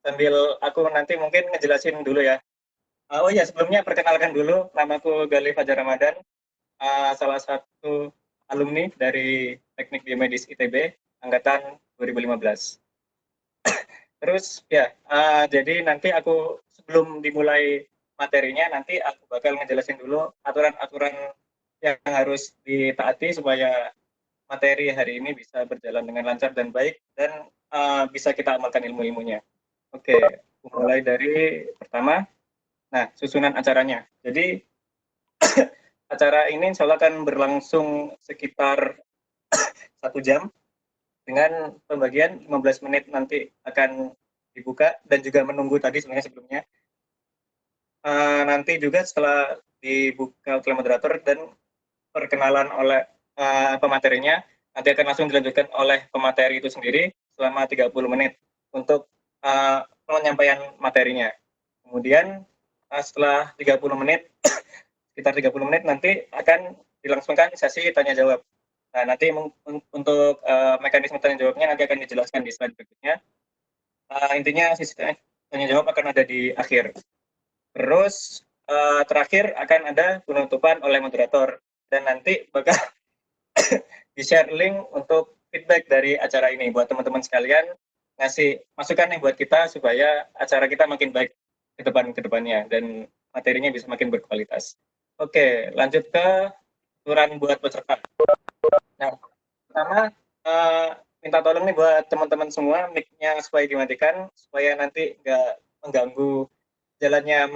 sambil aku nanti mungkin ngejelasin dulu ya. Oh iya, sebelumnya perkenalkan dulu, namaku Galih Fajar Ramadan, salah satu alumni dari Teknik Biomedis ITB angkatan 2015. Terus ya, jadi nanti aku sebelum dimulai materinya, nanti aku bakal ngejelasin dulu aturan-aturan yang harus ditaati supaya materi hari ini bisa berjalan dengan lancar dan baik dan bisa kita amalkan ilmu-ilmunya. Oke, mulai dari pertama. Nah, susunan acaranya. Jadi acara ini insya Allah akan berlangsung sekitar 1 jam dengan pembagian 15 menit nanti akan dibuka dan juga menunggu tadi sebenarnya sebelumnya. Nanti juga setelah dibuka oleh moderator dan perkenalan oleh pematerinya, nanti akan langsung dilanjutkan oleh pemateri itu sendiri selama 30 menit untuk penyampaian materinya. Kemudian setelah 30 menit, sekitar 30 menit nanti akan dilangsungkan sesi tanya jawab. Nah, nanti untuk mekanisme tanya jawabnya nanti akan dijelaskan di slide berikutnya. Intinya sesi tanya jawab akan ada di akhir. Terus terakhir akan ada penutupan oleh moderator dan nanti bakal di-share link untuk feedback dari acara ini buat teman-teman sekalian, ngasih masukan nih buat kita supaya acara kita makin baik ke depannya dan materinya bisa makin berkualitas. Oke, lanjut ke aturan buat peserta. Nah, pertama minta tolong nih buat teman-teman semua mic-nya supaya dimatikan supaya nanti nggak mengganggu jalannya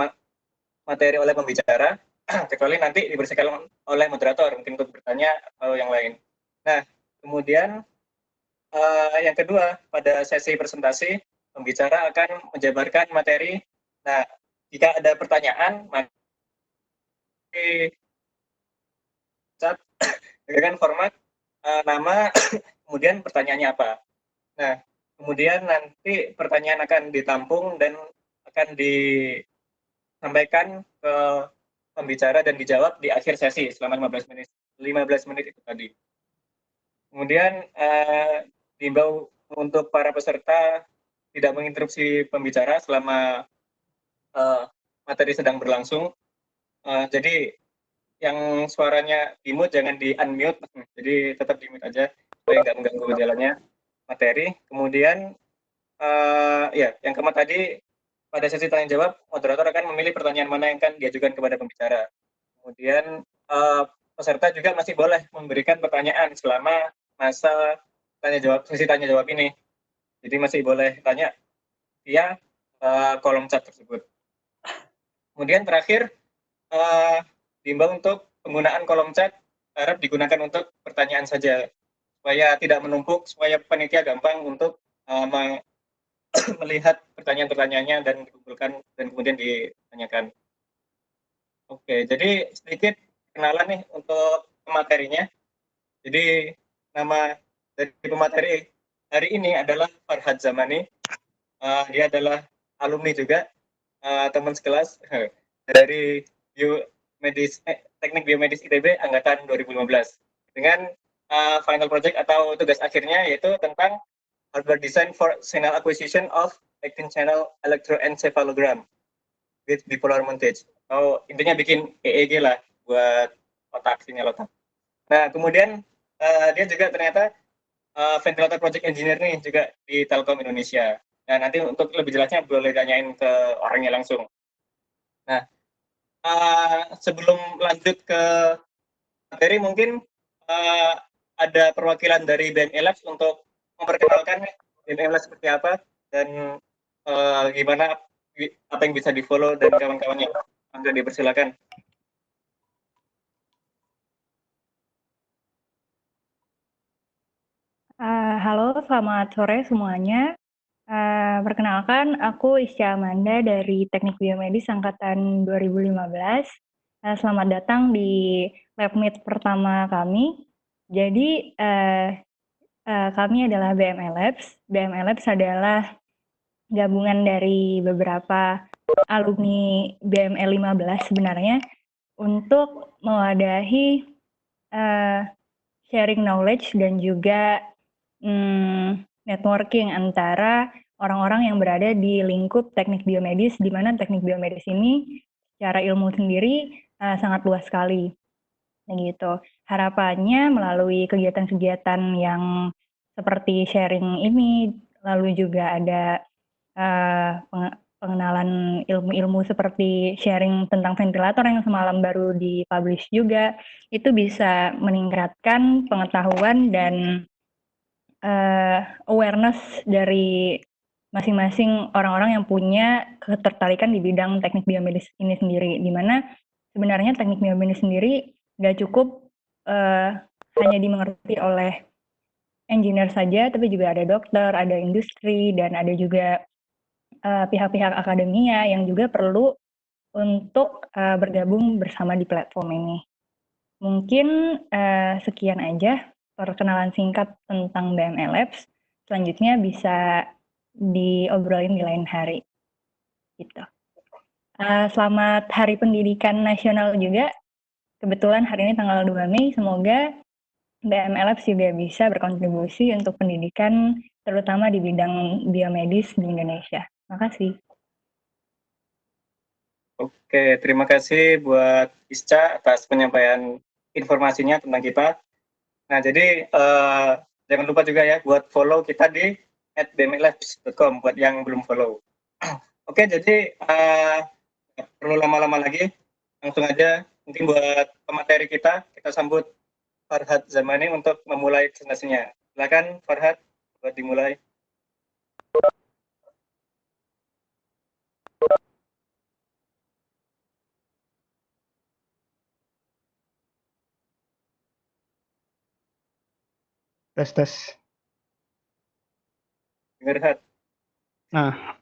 materi oleh pembicara, kecuali nanti dibersihkan oleh moderator mungkin untuk bertanya atau yang lain. Nah, kemudian yang kedua, pada sesi presentasi, pembicara akan menjabarkan materi. Nah, jika ada pertanyaan, maka chat dengan format nama, kemudian pertanyaannya apa. Nah, kemudian nanti pertanyaan akan ditampung dan akan disampaikan ke pembicara dan dijawab di akhir sesi selama 15 menit. 15 menit itu tadi. Kemudian diimbau untuk para peserta tidak menginterupsi pembicara selama materi sedang berlangsung. Jadi yang suaranya di-mute jangan di-unmute, jadi tetap di-mute aja supaya nggak mengganggu jalannya materi. Kemudian ya, yang keempat tadi pada sesi tanya jawab, moderator akan memilih pertanyaan mana yang akan diajukan kepada pembicara. Kemudian peserta juga masih boleh memberikan pertanyaan selama masa sesi tanya jawab ini. Jadi masih boleh tanya via kolom chat tersebut. Kemudian terakhir diimbau untuk penggunaan kolom chat harap digunakan untuk pertanyaan saja supaya tidak menumpuk, supaya panitia gampang untuk melihat pertanyaan-pertanyaannya dan dikumpulkan dan kemudian ditanyakan. Oke, jadi sedikit kenalan nih untuk pematerinya. Jadi nama dari pemateri hari ini adalah Farhad Zamani. Dia adalah alumni juga, teman sekelas dari Teknik Biomedis ITB angkatan 2015 dengan final project atau tugas akhirnya yaitu tentang hardware design for signal acquisition of actin channel electroencephalogram with bipolar montage. Intinya bikin EEG lah buat sinyal otak. Nah, kemudian dia juga ternyata ventilator project engineer nih juga di Telkom Indonesia. Nah, nanti untuk lebih jelasnya boleh tanyain ke orangnya langsung. Nah, sebelum lanjut ke materi mungkin ada perwakilan dari BME Labs untuk memperkenalkan BME Labs seperti apa dan gimana apa yang bisa di-follow dan kawan-kawannya. Anda dipersilakan. Halo, selamat sore semuanya. Perkenalkan, aku Isya Amanda dari Teknik Biomedis Angkatan 2015. Selamat datang di lab meet pertama kami. Jadi, kami adalah BME Labs. BME Labs adalah gabungan dari beberapa alumni BME 15 sebenarnya untuk mewadahi sharing knowledge dan juga networking antara orang-orang yang berada di lingkup teknik biomedis, di mana teknik biomedis ini secara ilmu sendiri sangat luas sekali. Gitu. Harapannya melalui kegiatan-kegiatan yang seperti sharing ini, lalu juga ada pengenalan ilmu-ilmu seperti sharing tentang ventilator yang semalam baru dipublish juga, itu bisa meningkatkan pengetahuan dan awareness dari masing-masing orang-orang yang punya ketertarikan di bidang teknik biomedis ini sendiri, di mana sebenarnya teknik biomedis sendiri nggak cukup hanya dimengerti oleh engineer saja, tapi juga ada dokter, ada industri, dan ada juga pihak-pihak akademia yang juga perlu untuk bergabung bersama di platform ini. Mungkin sekian aja perkenalan singkat tentang BME Labs. Selanjutnya bisa diobrolin di lain hari. Gitu. Selamat Hari Pendidikan Nasional juga. Kebetulan hari ini tanggal 2 Mei, semoga BME Labs juga bisa berkontribusi untuk pendidikan, terutama di bidang biomedis di Indonesia. Makasih. Oke, terima kasih buat Isca atas penyampaian informasinya tentang kita. Nah, jadi jangan lupa juga ya buat follow kita di @bmlabs.com buat yang belum follow. Oke, jadi nggak perlu lama-lama lagi, langsung aja mungkin buat pemateri kita sambut Farhad Zamani untuk memulai presentasinya. Silakan Farhad buat dimulai. Tes tes. Dengar Had. Nah,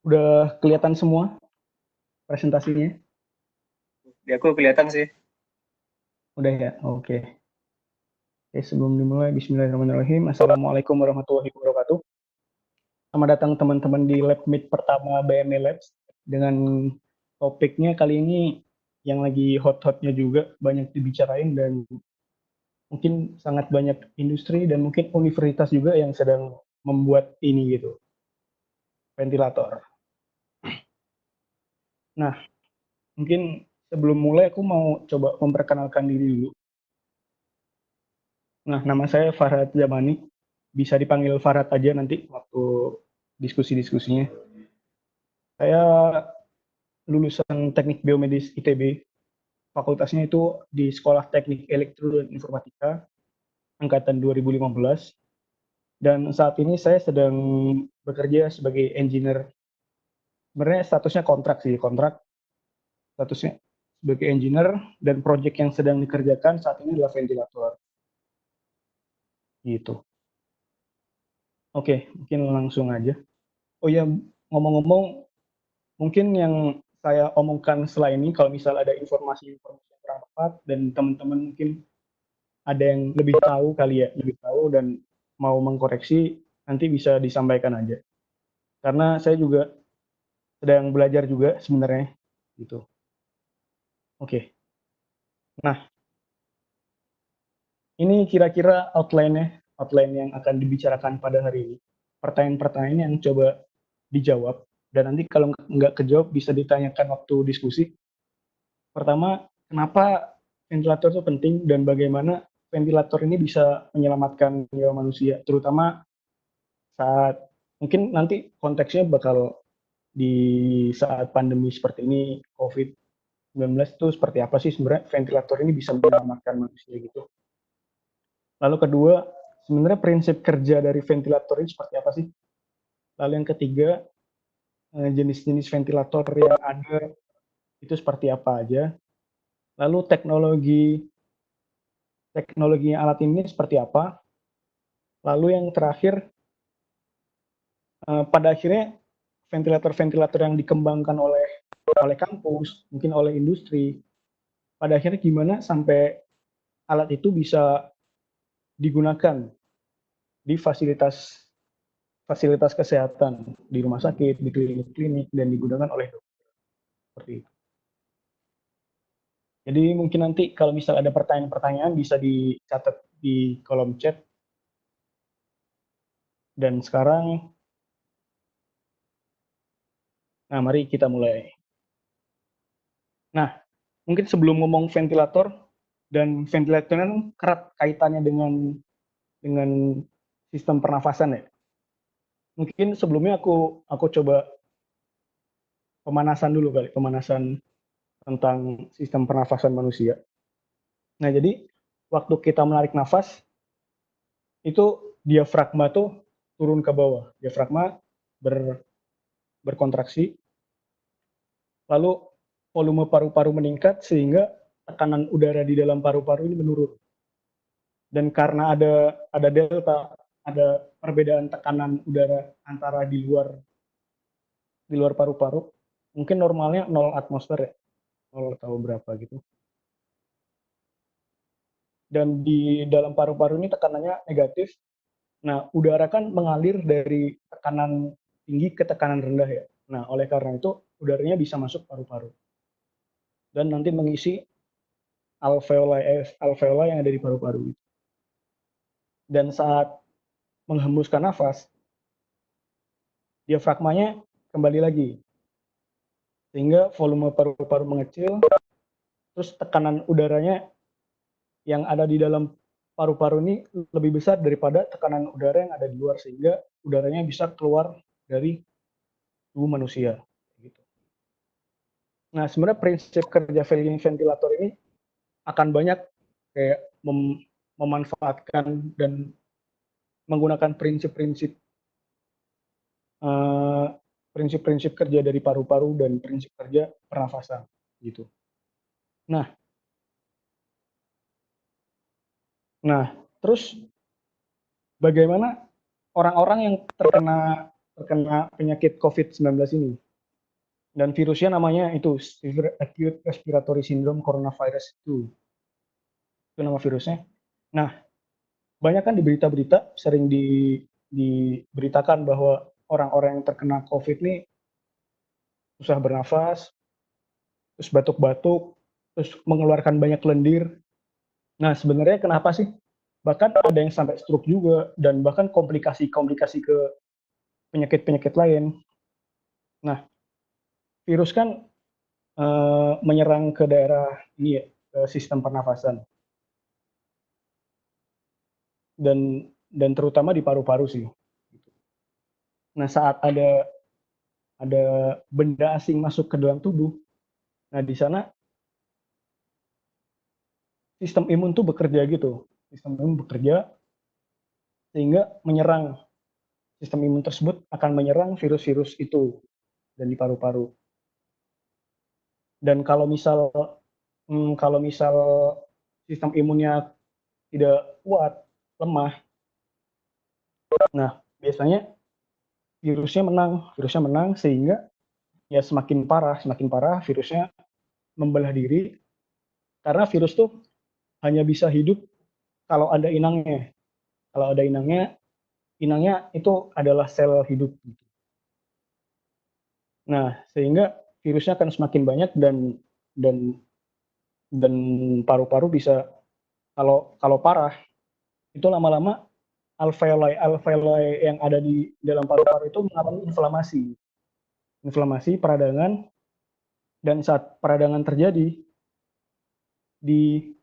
udah kelihatan semua presentasinya? Di aku kelihatan sih. Udah ya, oke. Oke, sebelum dimulai, bismillahirrahmanirrahim. Assalamualaikum warahmatullahi wabarakatuh. Selamat datang teman-teman di Lab Meet pertama BME Labs. Dengan topiknya kali ini yang lagi hot-hotnya juga, banyak dibicarain dan mungkin sangat banyak industri dan mungkin universitas juga yang sedang membuat ini gitu, ventilator. Nah, mungkin sebelum mulai aku mau coba memperkenalkan diri dulu. Nah, nama saya Farhad Zamani. Bisa dipanggil Farhad aja nanti waktu diskusi-diskusinya. Saya lulusan Teknik Biomedis ITB. Fakultasnya itu di Sekolah Teknik Elektro dan Informatika angkatan 2015. Dan saat ini saya sedang bekerja sebagai engineer. Sebenarnya statusnya kontrak sih, kontrak statusnya sebagai engineer dan proyek yang sedang dikerjakan saat ini adalah ventilator. Gitu. Oke, mungkin langsung aja. Oh ya, ngomong-ngomong, mungkin yang saya omongkan setelah ini, kalau misal ada informasi-informasi yang kurang tepat dan teman-teman mungkin ada yang lebih tahu kali ya, lebih tahu dan mau mengkoreksi, nanti bisa disampaikan aja. Karena saya juga sedang belajar juga sebenarnya, gitu. Oke. Nah, ini kira-kira outline yang akan dibicarakan pada hari ini. Pertanyaan-pertanyaan yang coba dijawab, dan nanti kalau nggak kejawab bisa ditanyakan waktu diskusi. Pertama, kenapa ventilator itu penting dan bagaimana ventilator ini bisa menyelamatkan nyawa manusia, terutama saat mungkin nanti konteksnya bakal di saat pandemi seperti ini, COVID-19 itu seperti apa sih sebenarnya ventilator ini bisa menyelamatkan manusia gitu. Lalu kedua, sebenarnya prinsip kerja dari ventilator ini seperti apa sih? Lalu yang ketiga, jenis-jenis ventilator yang ada itu seperti apa aja? Lalu teknologi alat ini seperti apa? Lalu yang terakhir, pada akhirnya ventilator-ventilator yang dikembangkan oleh kampus, mungkin oleh industri, pada akhirnya gimana sampai alat itu bisa digunakan di fasilitas kesehatan, di rumah sakit, di klinik-klinik, dan digunakan oleh dokter. Seperti itu. Jadi mungkin nanti kalau misal ada pertanyaan-pertanyaan bisa dicatat di kolom chat. Dan sekarang, nah mari kita mulai. Nah, mungkin sebelum ngomong ventilator, dan ventilator kan erat kaitannya dengan sistem pernafasan ya. Mungkin sebelumnya aku coba pemanasan dulu kali, pemanasan tentang sistem pernafasan manusia. Nah, jadi waktu kita menarik nafas, itu diafragma tuh turun ke bawah. Diafragma berkontraksi, lalu volume paru-paru meningkat sehingga tekanan udara di dalam paru-paru ini menurun. Dan karena ada delta, ada perbedaan tekanan udara antara di luar paru-paru, mungkin normalnya 0 atmosfer ya, 0 atau berapa gitu. Dan di dalam paru-paru ini tekanannya negatif. Nah, udara kan mengalir dari tekanan tinggi ke tekanan rendah ya. Nah, oleh karena itu udaranya bisa masuk paru-paru dan nanti mengisi alveoli yang ada di paru-paru. Dan saat menghembuskan nafas, diafragmanya kembali lagi, sehingga volume paru-paru mengecil, terus tekanan udaranya yang ada di dalam paru-paru ini lebih besar daripada tekanan udara yang ada di luar, sehingga udaranya bisa keluar dari tubuh manusia. Gitu. Nah, sebenarnya prinsip kerja ventilator ini akan banyak kayak memanfaatkan dan menggunakan prinsip-prinsip kerja dari paru-paru dan prinsip kerja pernafasan gitu. Nah, terus bagaimana orang-orang yang terkena penyakit COVID-19 ini? Dan virusnya namanya itu Severe Acute Respiratory Syndrome Coronavirus 2. Itu nama virusnya. Nah, banyak kan di berita-berita sering diberitakan bahwa orang-orang yang terkena COVID ini susah bernafas, terus batuk-batuk, terus mengeluarkan banyak lendir. Nah, sebenarnya kenapa sih? Bahkan ada yang sampai stroke juga, dan bahkan komplikasi-komplikasi ke penyakit-penyakit lain. Nah, virus kan menyerang ke daerah ini ya, ke sistem pernafasan. Dan terutama di paru-paru sih. Nah, saat ada benda asing masuk ke dalam tubuh, nah di sana sistem imun tuh bekerja gitu. Sistem imun bekerja sehingga menyerang, sistem imun tersebut akan menyerang virus-virus itu dan di paru-paru. Dan kalau misal sistem imunnya tidak kuat, lemah, nah biasanya virusnya menang sehingga ya semakin parah virusnya membelah diri, karena virus tuh hanya bisa hidup kalau ada inangnya. Kalau ada inangnya itu adalah sel hidup. Nah, sehingga virusnya akan semakin banyak dan paru-paru bisa, kalau parah itu lama-lama alveoli yang ada di dalam paru-paru itu mengalami inflamasi peradangan, dan saat peradangan terjadi di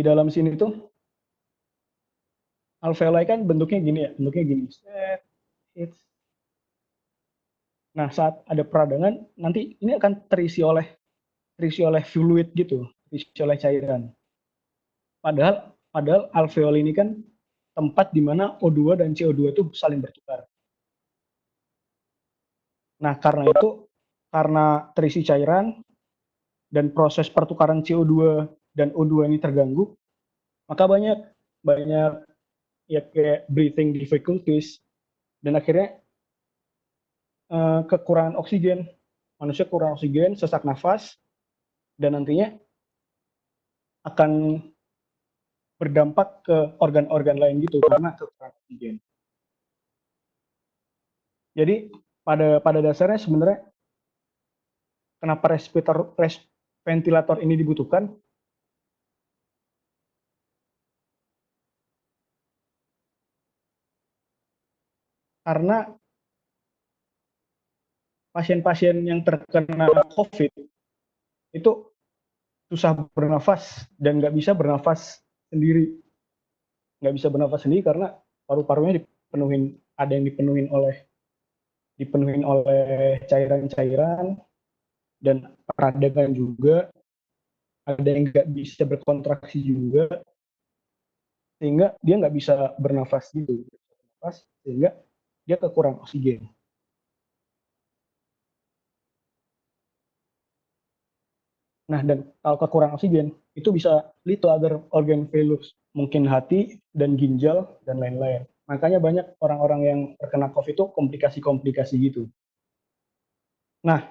dalam sini tuh alveoli kan bentuknya gini. Nah, saat ada peradangan nanti ini akan terisi oleh fluid gitu, terisi oleh cairan. Padahal alveoli ini kan tempat di mana O2 dan CO2 itu saling bertukar. Nah, karena terisi cairan dan proses pertukaran CO2 dan O2 ini terganggu, maka banyak ya kayak breathing difficulties, dan akhirnya kekurangan oksigen. Manusia kurang oksigen, sesak nafas, dan nantinya akan berdampak ke organ-organ lain gitu karena kekurangan oksigen. Jadi pada dasarnya sebenarnya kenapa ventilator ini dibutuhkan? karena pasien-pasien yang terkena COVID itu susah bernafas dan nggak bisa bernafas sendiri. Nggak bisa bernafas sendiri karena paru-parunya dipenuhin, ada yang dipenuhin oleh cairan-cairan dan peradangan juga, ada yang nggak bisa berkontraksi juga, sehingga dia nggak bisa bernafas gitu, sehingga dia kekurangan oksigen. Nah, dan kalau kekurangan oksigen, itu bisa lead to other organ failures, mungkin hati dan ginjal dan lain-lain. Makanya banyak orang-orang yang terkena COVID itu komplikasi-komplikasi gitu. Nah,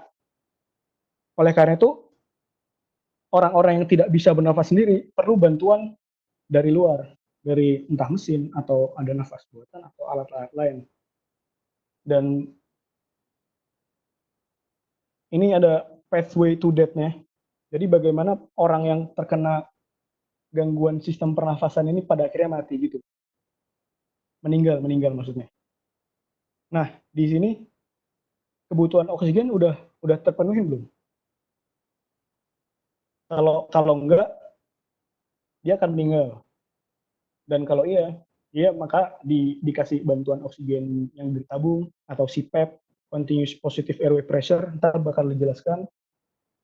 oleh karena itu, orang-orang yang tidak bisa bernafas sendiri perlu bantuan dari luar, dari entah mesin atau ada nafas buatan atau alat-alat lain. Dan ini ada pathway to death-nya. Jadi bagaimana orang yang terkena gangguan sistem pernafasan ini pada akhirnya mati gitu. Meninggal maksudnya. Nah, di sini kebutuhan oksigen udah terpenuhi belum? Kalau enggak, dia akan meninggal. Dan kalau iya, dia maka dikasih bantuan oksigen yang ditabung atau CPAP, continuous positive airway pressure, ntar bakal dijelaskan,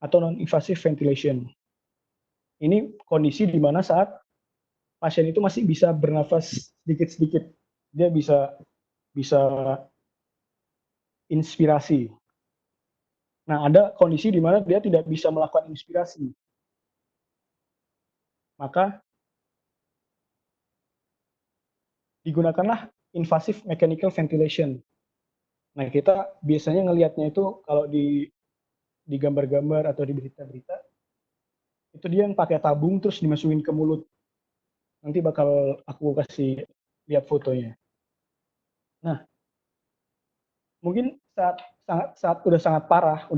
atau non-invasive ventilation. Ini kondisi di mana saat pasien itu masih bisa bernafas sedikit-sedikit, dia bisa inspirasi. Nah, ada kondisi di mana dia tidak bisa melakukan inspirasi. Maka digunakanlah invasive mechanical ventilation. Nah, kita biasanya ngelihatnya itu kalau di gambar-gambar atau di berita-berita, itu dia yang pakai tabung terus dimasukin ke mulut. Nanti bakal aku kasih lihat fotonya. Nah, mungkin saat udah sangat parah,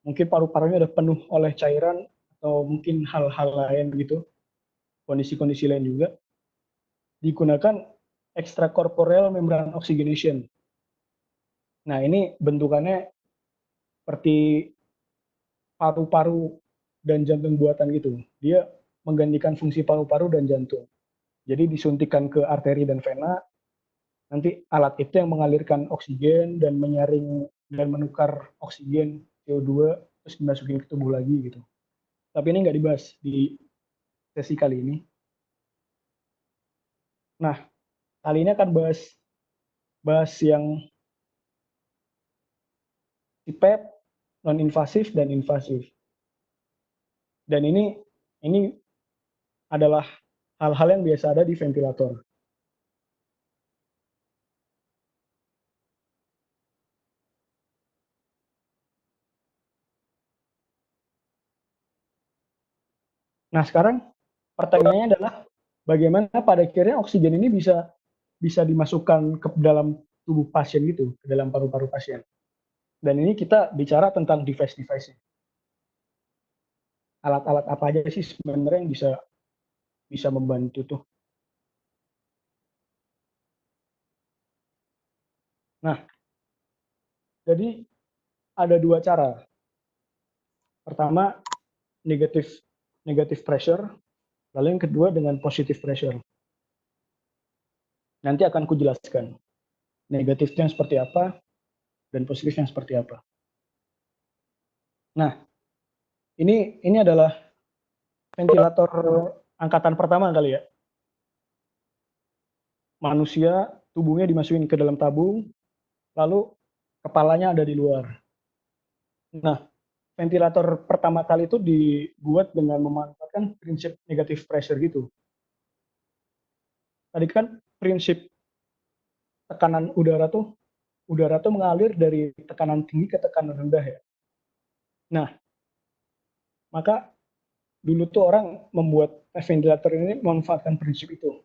mungkin paru-parunya udah penuh oleh cairan atau mungkin hal-hal lain gitu, kondisi-kondisi lain juga, digunakan extracorporeal membrane oxygenation. Nah, ini bentukannya seperti paru-paru dan jantung buatan gitu. Dia menggantikan fungsi paru-paru dan jantung. Jadi disuntikan ke arteri dan vena, nanti alat itu yang mengalirkan oksigen dan menyaring dan menukar oksigen CO2 terus dimasukin ke tubuh lagi gitu. Tapi ini nggak dibahas di sesi kali ini. Nah, kali ini akan bahas yang CPAP, non-invasif dan invasif. Dan ini adalah hal-hal yang biasa ada di ventilator. Nah, sekarang pertanyaannya adalah bagaimana pada akhirnya oksigen ini bisa dimasukkan ke dalam tubuh pasien gitu, ke dalam paru-paru pasien. Dan ini kita bicara tentang device-device. Alat-alat apa aja sih sebenarnya yang bisa membantu tuh. Nah, jadi ada dua cara. Pertama, negative pressure, lalu yang kedua dengan positive pressure. Nanti akan kujelaskan negatifnya seperti apa dan positifnya seperti apa. Nah, ini adalah ventilator angkatan pertama kali ya. Manusia tubuhnya dimasukin ke dalam tabung, lalu kepalanya ada di luar. Nah, ventilator pertama kali itu dibuat dengan memanfaatkan prinsip negative pressure gitu. Tadi kan prinsip tekanan udara tuh mengalir dari tekanan tinggi ke tekanan rendah ya. Nah, maka dulu tuh orang membuat ventilator ini memanfaatkan prinsip itu.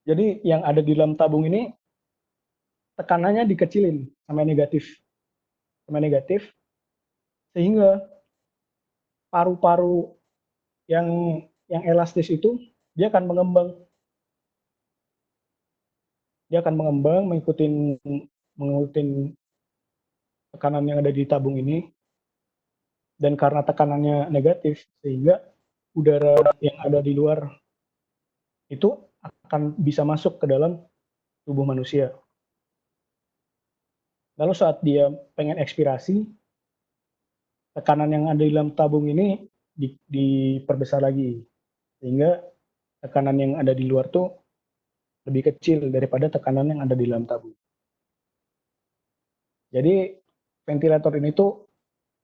Jadi yang ada di dalam tabung ini tekanannya dikecilin sama negatif, sehingga paru-paru yang elastis itu dia akan mengembang. dia akan mengembang mengikuti tekanan yang ada di tabung ini, dan karena tekanannya negatif sehingga udara yang ada di luar itu akan bisa masuk ke dalam tubuh manusia. Lalu saat dia pengen ekspirasi, tekanan yang ada di dalam tabung ini diperbesar lagi, sehingga tekanan yang ada di luar tuh lebih kecil daripada tekanan yang ada di dalam tabung. Jadi ventilator ini tuh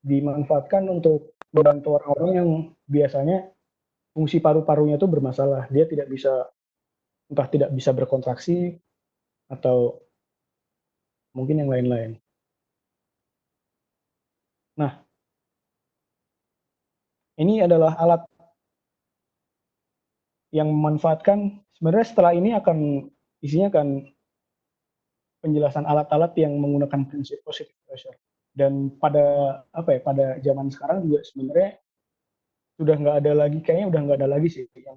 dimanfaatkan untuk membantu orang-orang yang biasanya fungsi paru-parunya tuh bermasalah. Dia entah tidak bisa berkontraksi atau mungkin yang lain-lain. Nah, ini adalah alat yang memanfaatkan, sebenarnya setelah ini isinya akan penjelasan alat-alat yang menggunakan prinsip positive pressure. Dan pada zaman sekarang juga sebenarnya kayaknya udah nggak ada lagi sih yang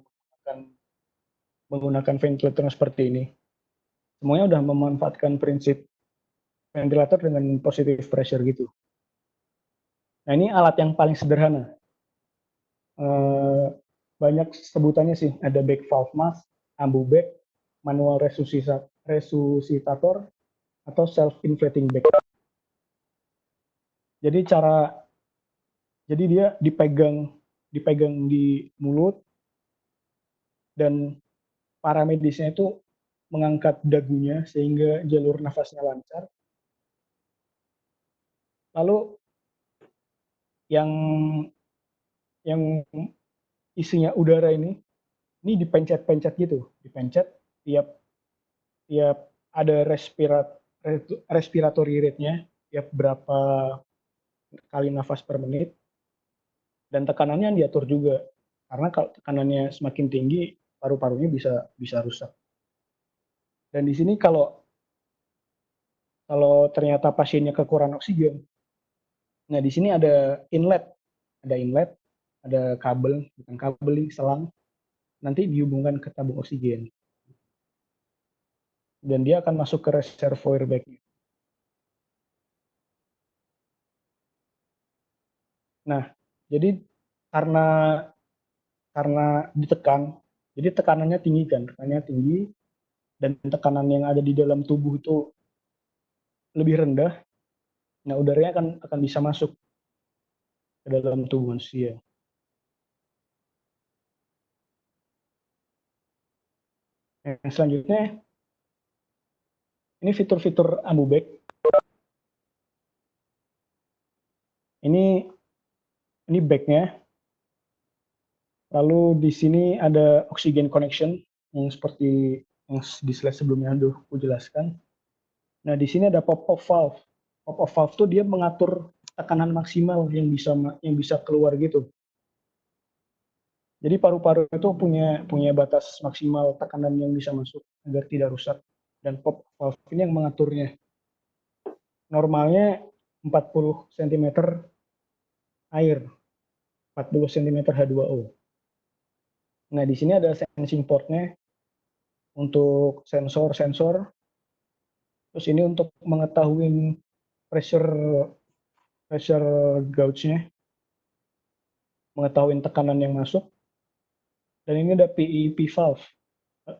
menggunakan ventilator seperti ini. Semuanya udah memanfaatkan prinsip ventilator dengan positive pressure gitu. Nah, ini alat yang paling sederhana. Banyak sebutannya sih, ada back valve mask, ambu bag, manual resusitator, atau self-inflating bag. Jadi dia dipegang di mulut, dan para medisnya itu mengangkat dagunya sehingga jalur nafasnya lancar. Lalu yang isinya udara ini dipencet-pencet gitu, dipencet tiap ada respiratory rate-nya, tiap berapa kali nafas per menit, dan tekanannya diatur juga, karena kalau tekanannya semakin tinggi paru-parunya bisa rusak. Dan di sini kalau ternyata pasiennya kekurangan oksigen, nah di sini ada inlet, ada kabel, bukan kabel, selang, nanti dihubungkan ke tabung oksigen, dan dia akan masuk ke reservoir bag-nya. Nah, jadi karena ditekan, jadi tekanannya tinggi, dan tekanan yang ada di dalam tubuh itu lebih rendah. Nah, udaranya akan bisa masuk ke dalam tubuh manusia. Yang selanjutnya, ini fitur-fitur ambu bag. Ini bag-nya. Lalu di sini ada oxygen connection yang seperti yang di slide sebelumnya aku jelaskan. Nah, di sini ada pop-off valve. Pop-off valve tuh dia mengatur tekanan maksimal yang bisa keluar gitu. Jadi paru-paru itu punya batas maksimal tekanan yang bisa masuk agar tidak rusak, dan pop valve ini yang mengaturnya. Normalnya 40 cm air, 40 cm H2O. Nah, di sini ada sensing portnya untuk sensor. Terus ini untuk mengetahui pressure gauge-nya, mengetahui tekanan yang masuk. Dan ini ada PEP valve.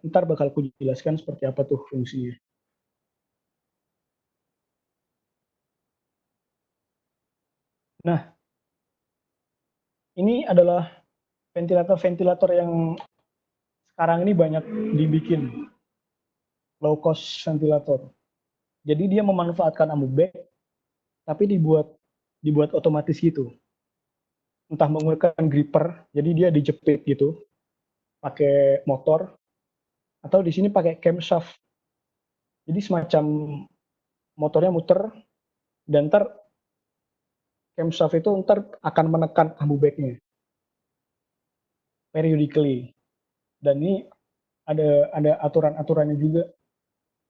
Ntar bakal aku jelaskan seperti apa tuh fungsinya. Nah, ini adalah ventilator yang sekarang ini banyak dibikin, low cost ventilator. Jadi dia memanfaatkan ambu bag, tapi dibuat otomatis gitu. Entah menggunakan gripper, jadi dia dijepit gitu, pakai motor, atau di sini pakai camshaft. Jadi semacam motornya muter, dan ntar camshaft itu akan menekan ambu bagnya periodically. Dan ini ada aturan-aturannya juga,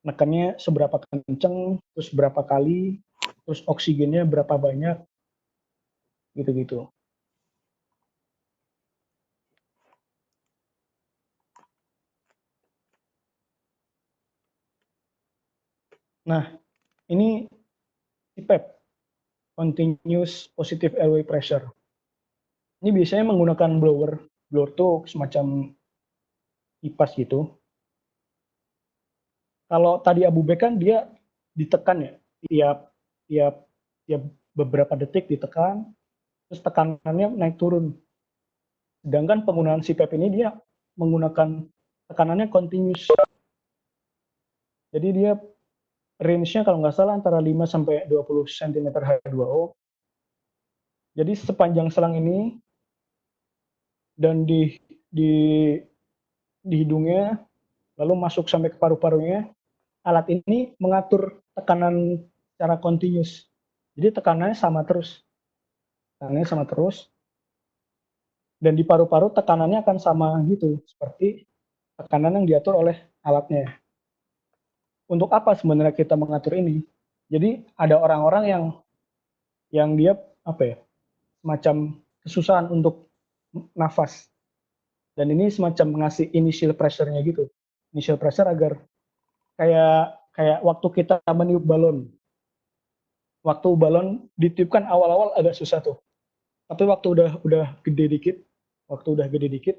nekannya seberapa kenceng, terus berapa kali, terus oksigennya berapa banyak, gitu-gitu. Nah, ini CPAP, Continuous Positive Airway Pressure. Ini biasanya menggunakan blower. Blower tuh semacam kipas gitu. Kalau tadi Abu Bek kan dia ditekan ya, tiap tiap tiap beberapa detik ditekan, terus tekanannya naik turun. Sedangkan penggunaan CPAP ini dia menggunakan tekanannya continuous. Jadi dia range-nya kalau nggak salah antara 5 sampai 20 cm H2O. Jadi sepanjang selang ini dan di di hidungnya lalu masuk sampai ke paru-parunya, alat ini mengatur tekanan secara continuous. Jadi tekanannya sama terus. Tekanannya sama terus dan di paru-paru tekanannya akan sama gitu seperti tekanan yang diatur oleh alatnya. Untuk apa sebenarnya kita mengatur ini? Jadi ada orang-orang yang dia apa ya? Semacam kesusahan untuk nafas. Dan ini semacam mengasih initial pressure-nya gitu. Initial pressure agar kayak kayak waktu kita meniup balon. Waktu balon ditiupkan awal-awal agak susah tuh. Tapi waktu udah gede dikit,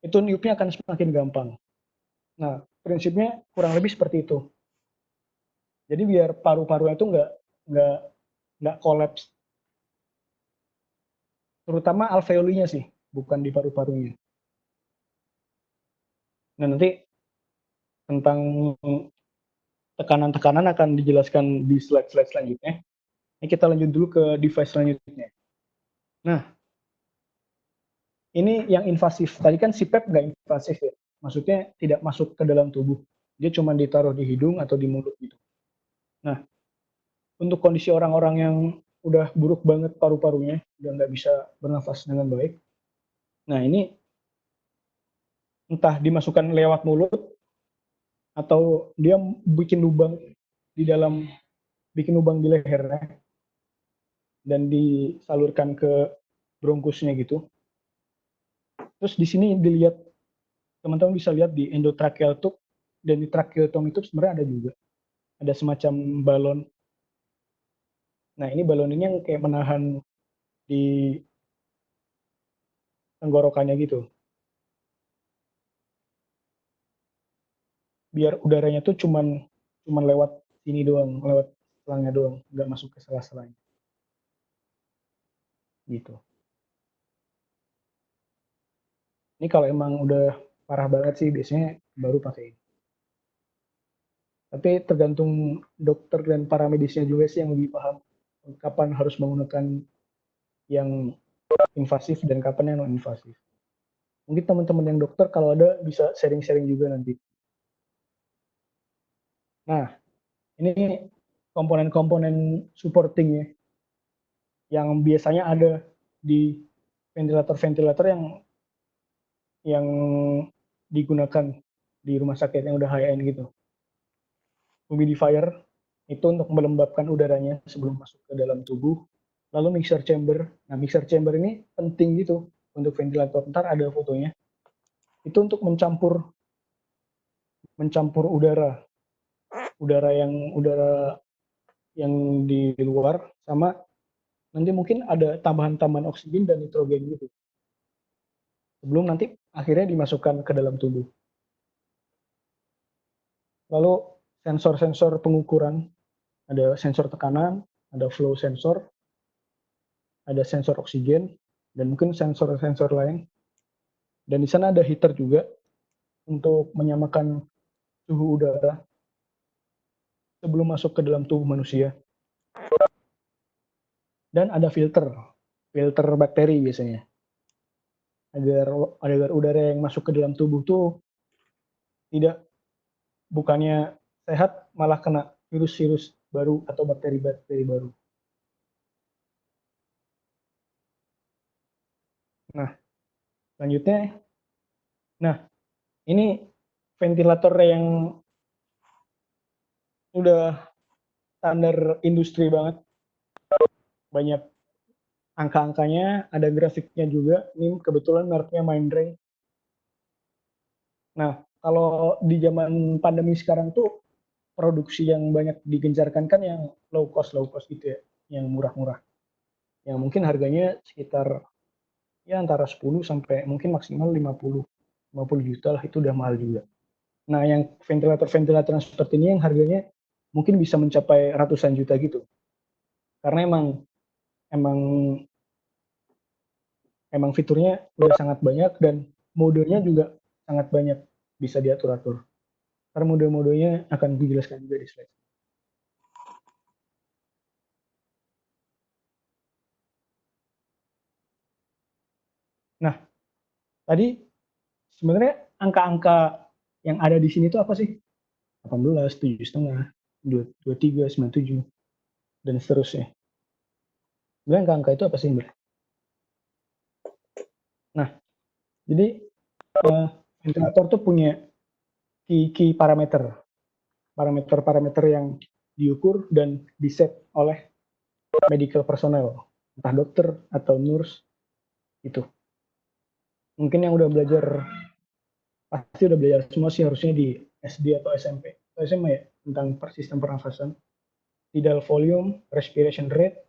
itu niupnya akan semakin gampang. Nah, prinsipnya kurang lebih seperti itu. Jadi biar paru-parunya itu nggak nggak kolaps, terutama alveolinya sih, bukan di paru-parunya. Nah, nanti tentang tekanan-tekanan akan dijelaskan di slide-slide selanjutnya. Ini kita lanjut dulu ke device selanjutnya. Nah, ini yang invasif. Tadi kan CPAP nggak invasif ya. Maksudnya tidak masuk ke dalam tubuh. Dia cuma ditaruh di hidung atau di mulut gitu. Nah, untuk kondisi orang-orang yang udah buruk banget paru-parunya, udah nggak bisa bernafas dengan baik. Nah, ini entah dimasukkan lewat mulut atau dia bikin lubang di dalam, bikin lubang di lehernya dan disalurkan ke bronkusnya gitu. Terus di sini dilihat, teman-teman bisa lihat di endotracheal tube dan di tracheotomy tube sebenarnya ada juga. Ada semacam balon. Nah, ini balon ini yang kayak menahan di tenggorokannya gitu. Biar udaranya tuh cuman lewat sini doang, lewat selangnya doang, nggak masuk ke sela-selanya. Gitu. Ini kalau emang udah parah banget sih biasanya baru pakai ini. Tapi tergantung dokter dan paramedisnya juga sih yang lebih paham kapan harus menggunakan yang invasif dan kapan yang non invasif. Mungkin teman-teman yang dokter kalau ada bisa sharing-sharing juga nanti. Nah, ini komponen-komponen supportingnya yang biasanya ada di ventilator-ventilator yang digunakan di rumah sakit yang udah high end gitu. Humidifier itu untuk melembabkan udaranya sebelum masuk ke dalam tubuh. Lalu mixer chamber. Nah, mixer chamber ini penting gitu untuk ventilator. Ntar ada fotonya. Itu untuk mencampur udara. Udara yang di luar sama nanti mungkin ada tambahan-tambahan oksigen dan nitrogen gitu. Sebelum nanti akhirnya dimasukkan ke dalam tubuh. Lalu sensor-sensor pengukuran, ada sensor tekanan, ada flow sensor, ada sensor oksigen, dan mungkin sensor-sensor lain. Dan di sana ada heater juga untuk menyamakan suhu udara sebelum masuk ke dalam tubuh manusia. Dan ada filter bakteri biasanya. Agar udara yang masuk ke dalam tubuh tuh tidak, bukannya sehat malah kena virus-virus baru atau bakteri-bakteri baru. Nah, selanjutnya, ini ventilator yang udah standar industri banget, banyak angka-angkanya, ada grafiknya juga. Ini kebetulan mereknya Mindray. Nah, kalau di zaman pandemi sekarang tuh produksi yang banyak digencarkan kan yang low cost gitu ya, yang murah-murah. Yang mungkin harganya sekitar ya antara 10 sampai mungkin maksimal 50 juta lah, itu udah mahal juga. Nah, yang ventilator yang seperti ini yang harganya mungkin bisa mencapai ratusan juta gitu. Karena emang fiturnya udah sangat banyak dan modenya juga sangat banyak, bisa diatur-atur. Karena mode-modenya akan dijelaskan juga di slide. Nah, tadi sebenarnya angka-angka yang ada di sini itu apa sih? 18, 7,5, 23, 97, dan seterusnya. Sebenarnya angka-angka itu apa sih, Mbak? Nah, jadi ventilator tuh punya key parameter yang diukur dan diset oleh medical personnel, entah dokter atau nurse itu. Mungkin yang udah belajar pasti udah belajar semua sih harusnya di SD atau SMP atau SMA ya, tentang sistem pernafasan. Tidal volume, respiration rate,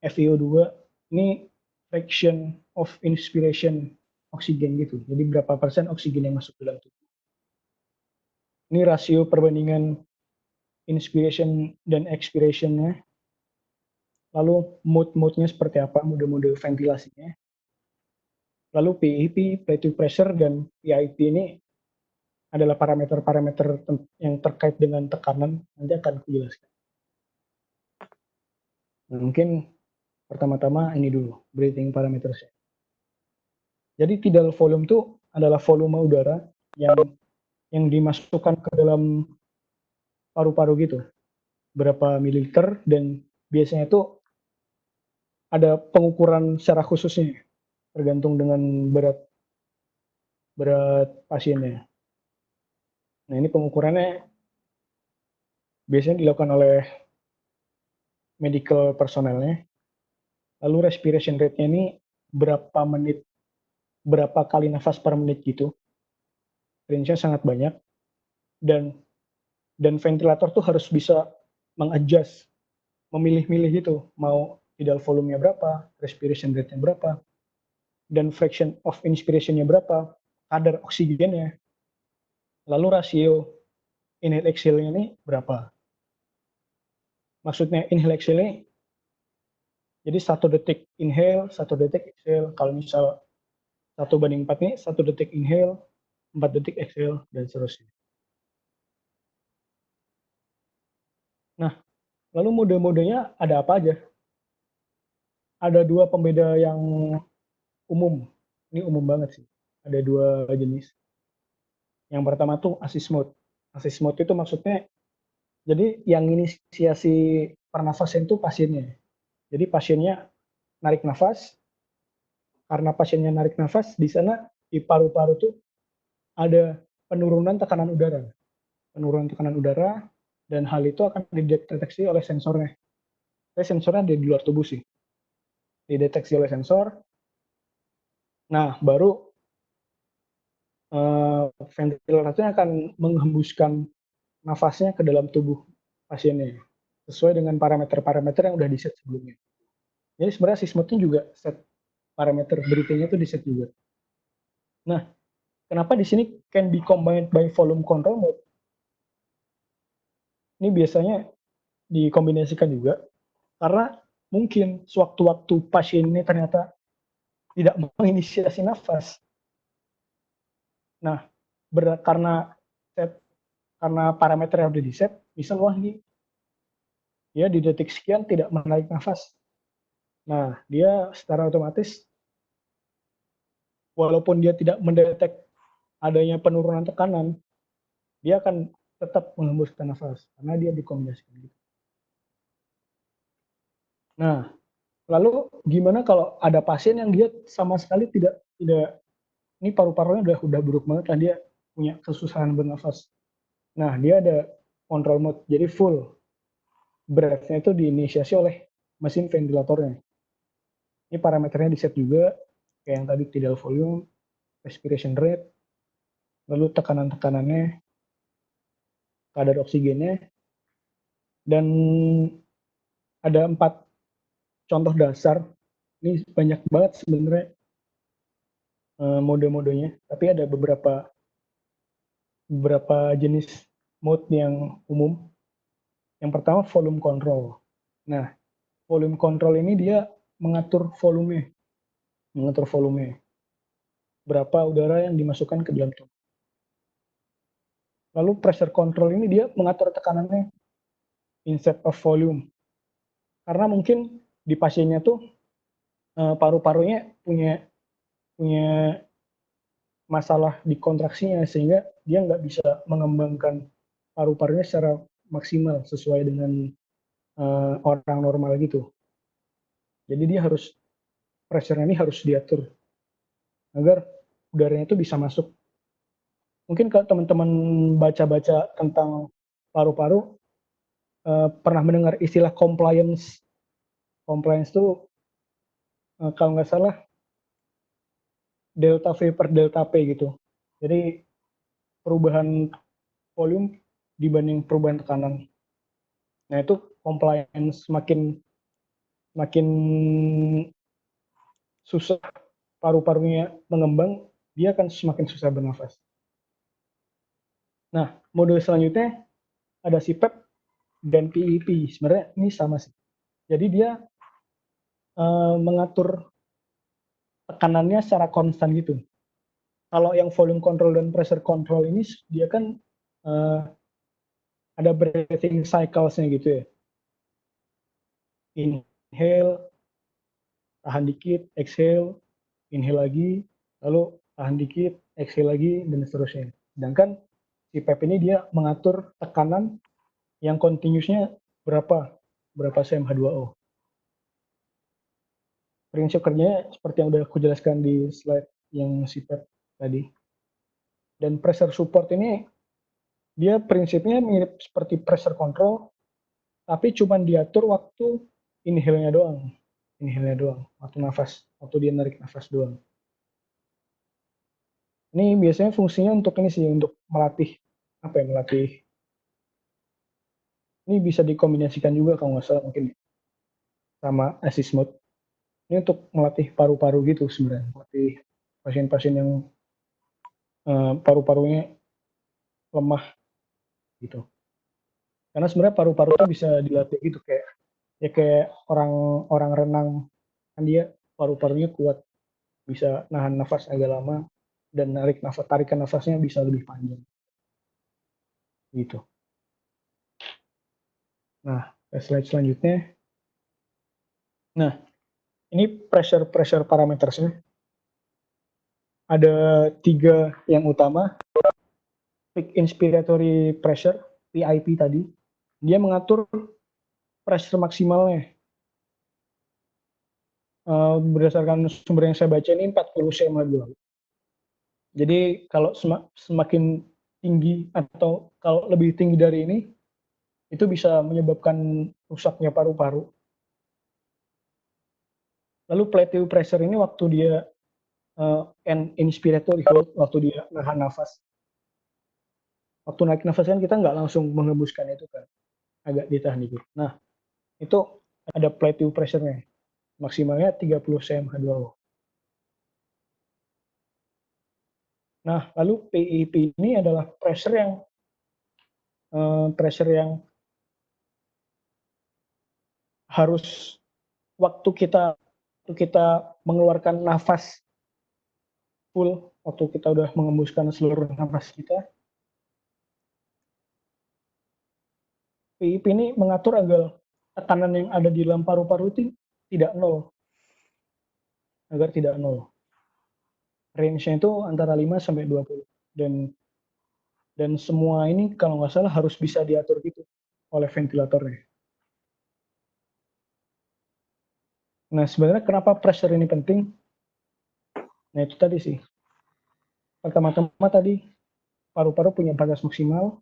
FiO2, ini fraction of inspiration oksigen gitu. Jadi berapa persen oksigen yang masuk ke dalam tubuh. Ini rasio perbandingan inspiration dan expiration-nya. Lalu mode-nya seperti apa, mode-mode ventilasinya. Lalu PEP, play to pressure, dan PIP ini adalah parameter-parameter yang terkait dengan tekanan. Nanti akan aku jelaskan. Nah, mungkin pertama-tama ini dulu, breathing parameters. Jadi tidal volume itu adalah volume udara yang dimasukkan ke dalam paru-paru gitu. Berapa mililiter, dan biasanya itu ada pengukuran secara khususnya tergantung dengan berat pasiennya. Nah, ini pengukurannya biasanya dilakukan oleh medical personelnya. Lalu respiration rate-nya ini berapa kali nafas per menit gitu. Range-nya sangat banyak, dan ventilator tuh harus bisa mengadjust, memilih-milih gitu, mau tidal volumenya berapa, respiration rate-nya berapa, dan fraction of inspiration-nya berapa, kadar oksigennya, lalu rasio inhale exhale-nya ini berapa. Maksudnya inhale exhale ini, jadi 1 detik inhale, 1 detik exhale. Kalau misal 1:4 nih, 1 detik inhale, 4 detik exhale, dan seterusnya. Nah, lalu mode-modenya ada apa aja? Ada 2 pembeda yang umum. Ini umum banget sih. Ada 2 jenis. Yang pertama tuh assist mode. Assist mode itu maksudnya, jadi yang inisiasi pernafasan itu pasiennya. Jadi pasiennya narik nafas, karena pasiennya narik nafas, di sana di paru-paru tuh ada penurunan tekanan udara. Penurunan tekanan udara, dan hal itu akan dideteksi oleh sensornya. Sensornya ada di luar tubuh sih. Dideteksi oleh sensor. Nah, baru ventilatornya akan menghembuskan nafasnya ke dalam tubuh pasiennya sesuai dengan parameter-parameter yang udah di set sebelumnya. Jadi sebenarnya assist mode-nya juga set parameter breathing-nya itu di set juga. Nah, kenapa di sini can be combined by volume control mode? Ini biasanya dikombinasikan juga karena mungkin sewaktu-waktu pasien ini ternyata tidak menginisiasi nafas. Nah, karena parameter yang udah di set, misal wah ini dia di detik sekian tidak menarik nafas. Nah, dia secara otomatis walaupun dia tidak mendetek adanya penurunan tekanan, dia akan tetap menghembuskan nafas karena dia dikombinasikan gitu. Nah, lalu gimana kalau ada pasien yang dia sama sekali tidak ini paru-parunya udah buruk banget lah, dia punya kesusahan bernafas. Nah, dia ada control mode, jadi full breath-nya itu diinisiasi oleh mesin ventilatornya. Ini parameternya di set juga, kayak yang tadi tidal volume, respiration rate, lalu tekanan-tekanannya, kadar oksigennya, Dan ada 4 contoh dasar. Ini banyak banget sebenarnya mode-modenya, tapi ada beberapa jenis mode yang umum. Yang pertama volume control. Nah, volume control ini dia mengatur volume. Berapa udara yang dimasukkan ke dalam tubuh. Lalu pressure control ini dia mengatur tekanannya instead of volume. Karena mungkin di pasiennya tuh paru-parunya punya masalah di kontraksinya, sehingga dia nggak bisa mengembangkan paru-parunya secara maksimal sesuai dengan orang normal gitu. Jadi dia pressure-nya ini harus diatur agar udaranya itu bisa masuk. Mungkin kalau teman-teman baca-baca tentang paru-paru, pernah mendengar istilah compliance. Compliance itu kalau nggak salah delta V per delta P gitu. Jadi perubahan volume dibanding perubahan tekanan. Nah itu compliance makin susah paru-parunya mengembang, dia akan semakin susah bernafas. Nah, mode selanjutnya ada CPAP dan PEP. Sebenarnya ini sama sih. Jadi dia mengatur tekanannya secara konstan gitu. Kalau yang volume control dan pressure control ini dia kan ada breathing cycles-nya gitu ya. Inhale, tahan dikit, exhale, inhale lagi, lalu tahan dikit, exhale lagi, dan seterusnya. Sedangkan CPAP ini dia mengatur tekanan yang continuous-nya berapa cmH2O. Prinsip kerjanya seperti yang udah aku jelaskan di slide yang CPAP tadi. Dan pressure support ini dia prinsipnya mirip seperti pressure control, tapi cuma diatur waktu inhale-nya doang, waktu dia narik nafas doang. Ini biasanya fungsinya untuk ini sih, untuk melatih ini bisa dikombinasikan juga kalau nggak salah mungkin sama assist mode. Ini untuk melatih paru-paru gitu sebenarnya, melatih pasien-pasien yang paru-parunya lemah gitu. Karena sebenarnya paru-paru itu bisa dilatih gitu, kayak orang renang, kan dia paru-parunya kuat, bisa nahan nafas agak lama dan tarikan nafasnya bisa lebih panjang gitu. Nah, slide selanjutnya. Nah, ini pressure parametersnya. Ada 3 yang utama. Peak inspiratory pressure, PIP tadi. Dia mengatur pressure maksimalnya. Berdasarkan sumber yang saya baca ini 40 cm2. Jadi kalau semakin tinggi atau kalau lebih tinggi dari ini, itu bisa menyebabkan rusaknya paru-paru. Lalu plateau pressure ini waktu dia inspiratory hold, waktu dia nahan nafas. Waktu naik nafas kan kita nggak langsung mengembuskan itu kan, agak ditahan dikit. Nah, itu ada plateau pressure-nya, maksimalnya 30 cmH2O. Nah, lalu PEP ini adalah pressure yang harus waktu kita mengeluarkan nafas full, waktu kita udah mengembuskan seluruh nafas kita, PEP ini mengatur agar tekanan yang ada di dalam paru-paru itu tidak nol, agar tidak nol. Range-nya itu antara 5 sampai 20. Dan semua ini kalau nggak salah harus bisa diatur gitu oleh ventilatornya. Nah, sebenarnya kenapa pressure ini penting? Nah, itu tadi sih. Pertama-tama tadi, paru-paru punya batas maksimal,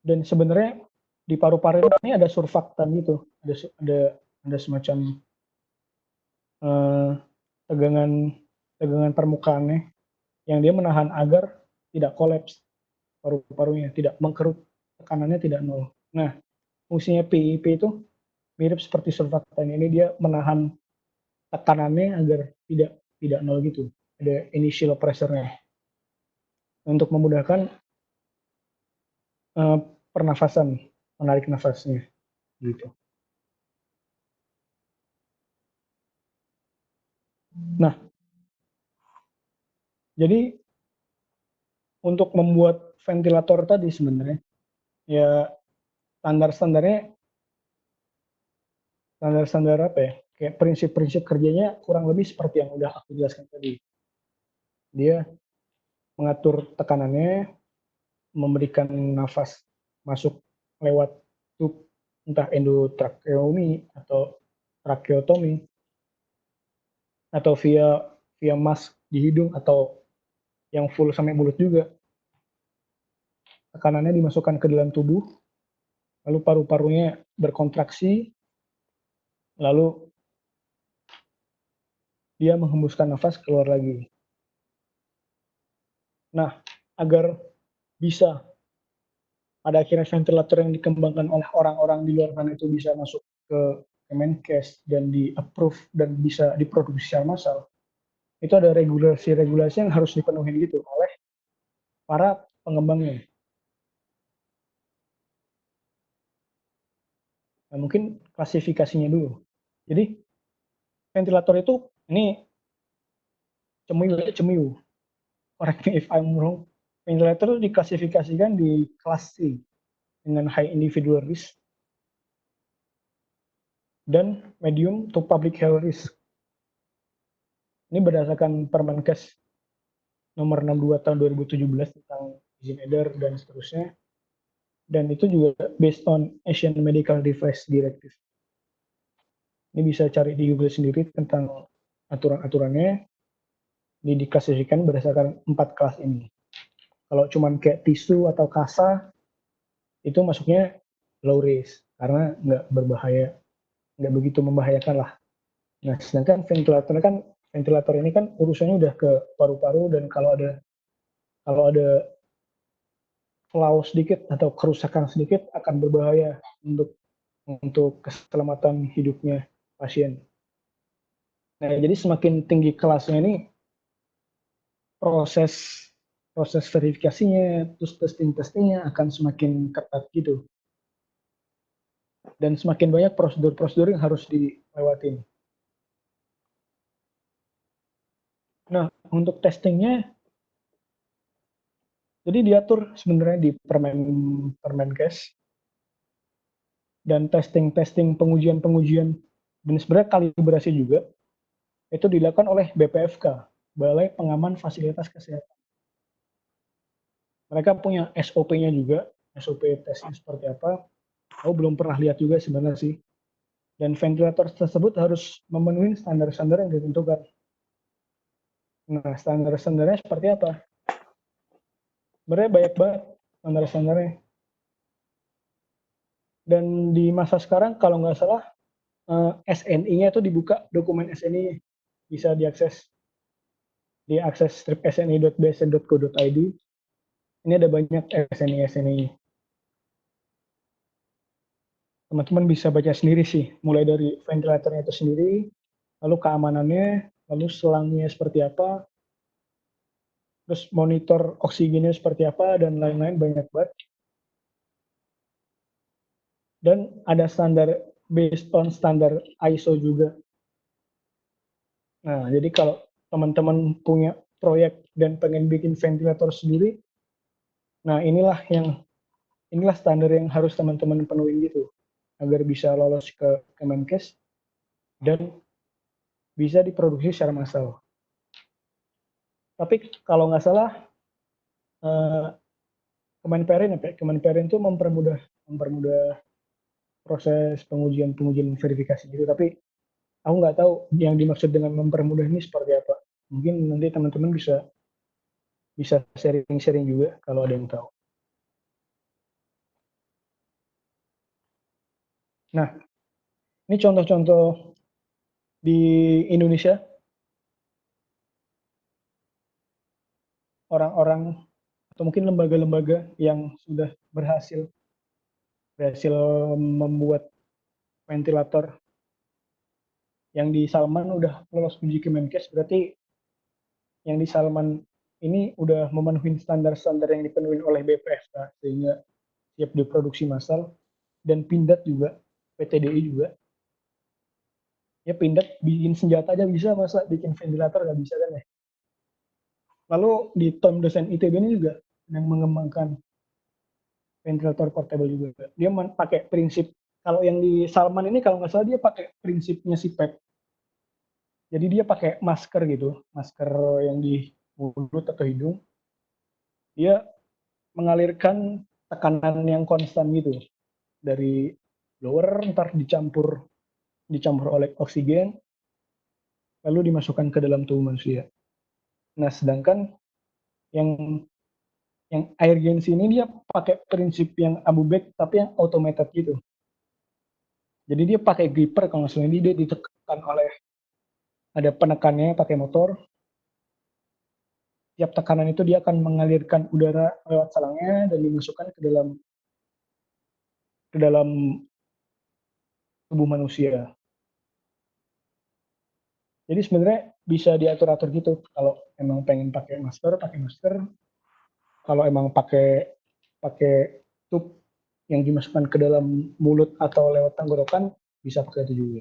dan sebenarnya di paru-paru ini ada surfaktan gitu, ada semacam tegangan permukaannya yang dia menahan agar tidak kolaps paru-parunya, tidak mengkerut, tekanannya tidak nol. Nah, fungsinya PIP itu mirip seperti surfaktan. Ini dia menahan tekanannya agar tidak nol gitu. Ada initial pressure-nya untuk memudahkan pernafasan, menarik nafasnya gitu. Nah, jadi untuk membuat ventilator tadi sebenarnya ya standar-standar apa ya? Kayak prinsip-prinsip kerjanya kurang lebih seperti yang udah aku jelaskan tadi. Dia mengatur tekanannya, memberikan nafas masuk lewat tube entah endotracheotomy atau tracheotomy atau via mask di hidung atau yang full sampai mulut juga. Tekanannya dimasukkan ke dalam tubuh, lalu paru-parunya berkontraksi, lalu dia menghembuskan nafas keluar lagi. Nah, agar bisa pada akhirnya ventilator yang dikembangkan oleh orang-orang di luar sana itu bisa masuk ke Kemenkes dan di-approve dan bisa diproduksi secara massal, itu ada regulasi-regulasi yang harus dipenuhi gitu oleh para pengembangnya. Nah, mungkin klasifikasinya dulu. Jadi ventilator itu ini cemiu. Correct me if I'm wrong. Ventilator itu diklasifikasikan di kelas C dengan high individual risk dan medium to public health risk. Ini berdasarkan Permenkes nomor 62 tahun 2017 tentang izin edar dan seterusnya. Dan itu juga based on Asian Medical Device Directive. Ini bisa cari di Google sendiri tentang aturan-aturannya. Ini diklasifikasikan berdasarkan 4 kelas ini. Kalau cuman kayak tisu atau kasa, itu masuknya low risk karena nggak berbahaya, nggak begitu membahayakan lah. Nah, sedangkan ventilator ini kan urusannya udah ke paru-paru dan kalau ada flaw sedikit atau kerusakan sedikit akan berbahaya untuk keselamatan hidupnya pasien. Nah, jadi semakin tinggi kelasnya ini proses verifikasinya, terus testingnya akan semakin ketat gitu. Dan semakin banyak prosedur-prosedur yang harus dilewatin. Nah, untuk testingnya, jadi diatur sebenarnya di Permenkes, dan testing pengujian dan sebenarnya kalibrasi juga itu dilakukan oleh BPFK, Balai Pengaman Fasilitas Kesehatan. Mereka punya SOP-nya juga, SOP tesnya seperti apa. Aku belum pernah lihat juga sebenarnya sih. Dan ventilator tersebut harus memenuhi standar-standar yang ditentukan. Nah, standar-standarnya seperti apa? Sebenarnya banyak banget standar-standarnya. Dan di masa sekarang kalau nggak salah SNI-nya itu dibuka, dokumen SNI bisa diakses di akses strip.sni.bsn.co.id. Ini ada banyak SNI. Teman-teman bisa baca sendiri sih, mulai dari ventilatornya itu sendiri, lalu keamanannya, lalu selangnya seperti apa, terus monitor oksigennya seperti apa, dan lain-lain banyak banget. Dan ada standar based on standar ISO juga. Nah, jadi kalau teman-teman punya proyek dan pengen bikin ventilator sendiri, nah inilah standar yang harus teman-teman penuhin gitu agar bisa lolos ke Kemenkes dan bisa diproduksi secara massal. Tapi kalau nggak salah Kemenperin itu mempermudah proses pengujian verifikasi gitu. Tapi aku nggak tahu yang dimaksud dengan mempermudah ini seperti apa. Mungkin nanti teman-teman bisa sharing-sharing juga kalau ada yang tahu. Nah, ini contoh-contoh di Indonesia orang-orang atau mungkin lembaga-lembaga yang sudah berhasil berhasil membuat ventilator yang di Salman udah lolos uji Kemenkes, berarti yang di Salman ini udah memenuhi standar-standar yang dipenuhi oleh BPFK sehingga siap diproduksi massal. Dan Pindad juga, PTDI juga. Ya Pindad bikin senjata aja bisa, masa bikin ventilator nggak bisa kan ya. Lalu di Tom dosen ITB ini juga yang mengembangkan ventilator portable juga. Dia pakai prinsip, kalau yang di Salman ini kalau nggak salah dia pakai prinsipnya si Pep. Jadi dia pakai masker gitu, masker yang di mulut atau hidung. Dia mengalirkan tekanan yang konstan gitu dari blower, ntar dicampur oleh oksigen, lalu dimasukkan ke dalam tubuh manusia. Nah, sedangkan yang air Gens ini dia pakai prinsip yang abu bag tapi yang automated gitu. Jadi dia pakai gripper, kalau nggak salah ini dia ditekan oleh, ada penekannya pakai motor. Tiap tekanan itu dia akan mengalirkan udara lewat salangnya dan dimasukkan ke dalam tubuh manusia. Jadi sebenarnya bisa diatur-atur gitu. Kalau emang pengen pakai masker, pakai masker. Kalau emang pakai tube yang dimasukkan ke dalam mulut atau lewat tenggorokan, bisa pakai itu juga.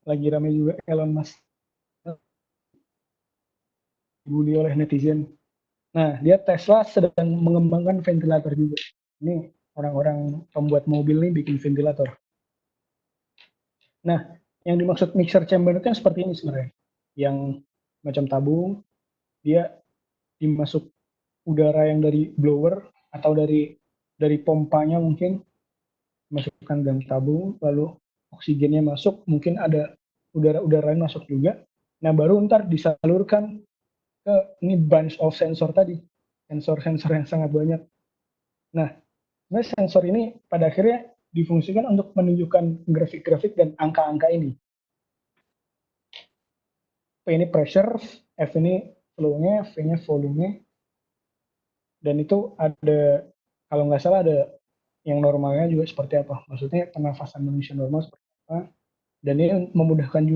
Lagi ramai juga Elon Musk dibully oleh netizen. Nah, dia Tesla sedang mengembangkan ventilator juga. Ini orang-orang pembuat mobil nih bikin ventilator. Nah, yang dimaksud mixer chamber itu yang seperti ini sebenarnya. Yang macam tabung, dia dimasuk udara yang dari blower atau dari pompanya mungkin masukkan dalam tabung, lalu oksigennya masuk, mungkin ada udara-udara lain masuk juga. Nah, baru ntar disalurkan ke ini bunch of sensor tadi, sensor-sensor yang sangat banyak. Nah, sensor ini pada akhirnya difungsikan untuk menunjukkan grafik-grafik dan angka-angka ini. P ini pressure, F ini flow-nya, V-nya volume-nya, dan itu ada, kalau nggak salah ada yang normalnya juga seperti apa. Maksudnya pernafasan manusia normal seperti apa. Dan ini memudahkan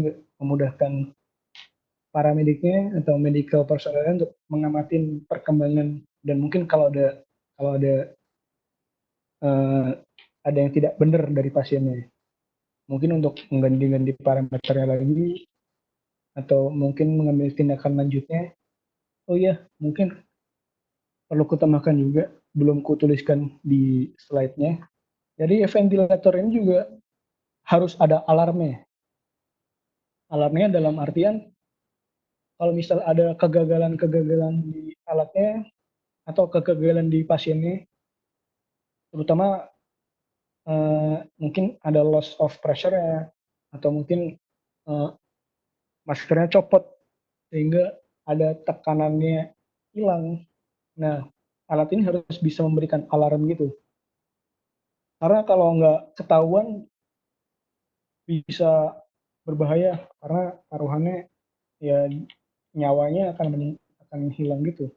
para mediknya atau medical personnel untuk mengamati perkembangan, dan mungkin kalau ada yang tidak benar dari pasiennya, mungkin untuk mengganti parameternya lagi atau mungkin mengambil tindakan lanjutnya. Oh iya, mungkin perlu kutambahkan juga, belum kutuliskan di slide-nya. Jadi ventilator ini juga harus ada alarmnya. Alarmnya dalam artian kalau misal ada kegagalan di alatnya atau kegagalan di pasiennya, terutama mungkin ada loss of pressure ya, atau mungkin maskernya copot sehingga ada tekanannya hilang. Nah, alat ini harus bisa memberikan alarm gitu. Karena kalau nggak ketahuan bisa berbahaya, karena taruhannya ya nyawanya akan hilang gitu.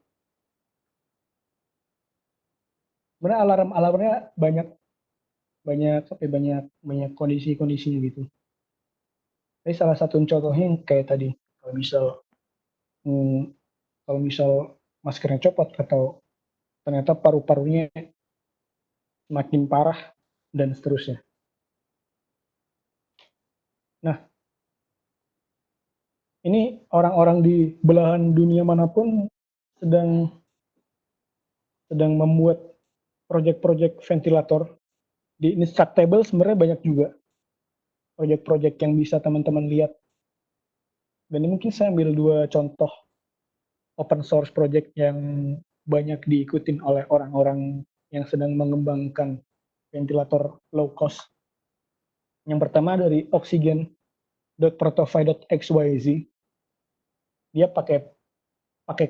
Sebenarnya alarmnya banyak kondisi-kondisinya gitu. Tapi salah satu contohnya yang kayak tadi, kalau misal maskernya copot atau ternyata paru-parunya makin parah dan seterusnya. Nah, ini orang-orang di belahan dunia manapun sedang membuat proyek-proyek ventilator. Di Instructable sebenarnya banyak juga proyek-proyek yang bisa teman-teman lihat. Dan ini mungkin saya ambil 2 contoh open source project yang banyak diikutin oleh orang-orang yang sedang mengembangkan ventilator low cost. Yang pertama dari oxygen.protofy.xyz. Dia pakai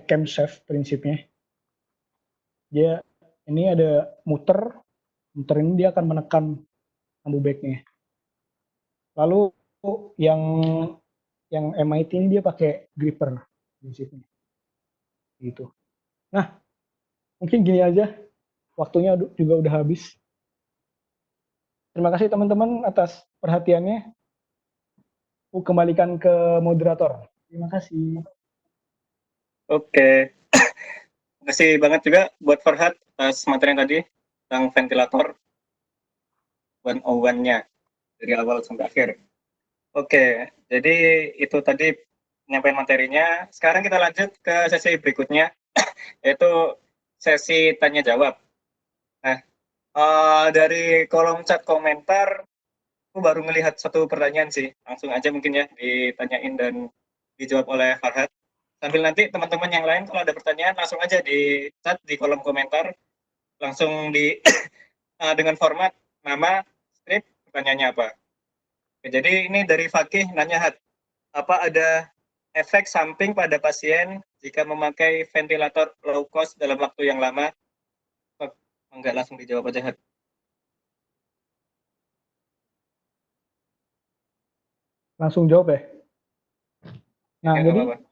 camshaft prinsipnya. Dia ini ada muter ini dia akan menekan ambu bagnya. Lalu yang MIT ini dia pakai gripper prinsipnya gitu. Nah, mungkin gini aja, waktunya juga udah habis. Terima kasih teman-teman atas perhatiannya. Aku kembalikan ke moderator. Terima kasih. Oke, makasih banget juga buat Farhad atas materi yang tadi tentang ventilator 101-nya dari awal sampai akhir. Oke, jadi itu tadi penyampaian materinya. Sekarang kita lanjut ke sesi berikutnya, yaitu sesi tanya jawab. Nah, dari kolom chat komentar, aku baru melihat satu pertanyaan sih. Langsung aja mungkin ya ditanyain dan dijawab oleh Farhad. Sambil nanti teman-teman yang lain kalau ada pertanyaan langsung aja di chat di kolom komentar, langsung di dengan format nama, strip, pertanyaannya apa. Oke, jadi ini dari Fakih nanya, Hat, apa ada efek samping pada pasien jika memakai ventilator low cost dalam waktu yang lama? Oh, enggak, langsung dijawab aja, Hat. Langsung jawab ya. Nah, Ya, jadi apa-apa.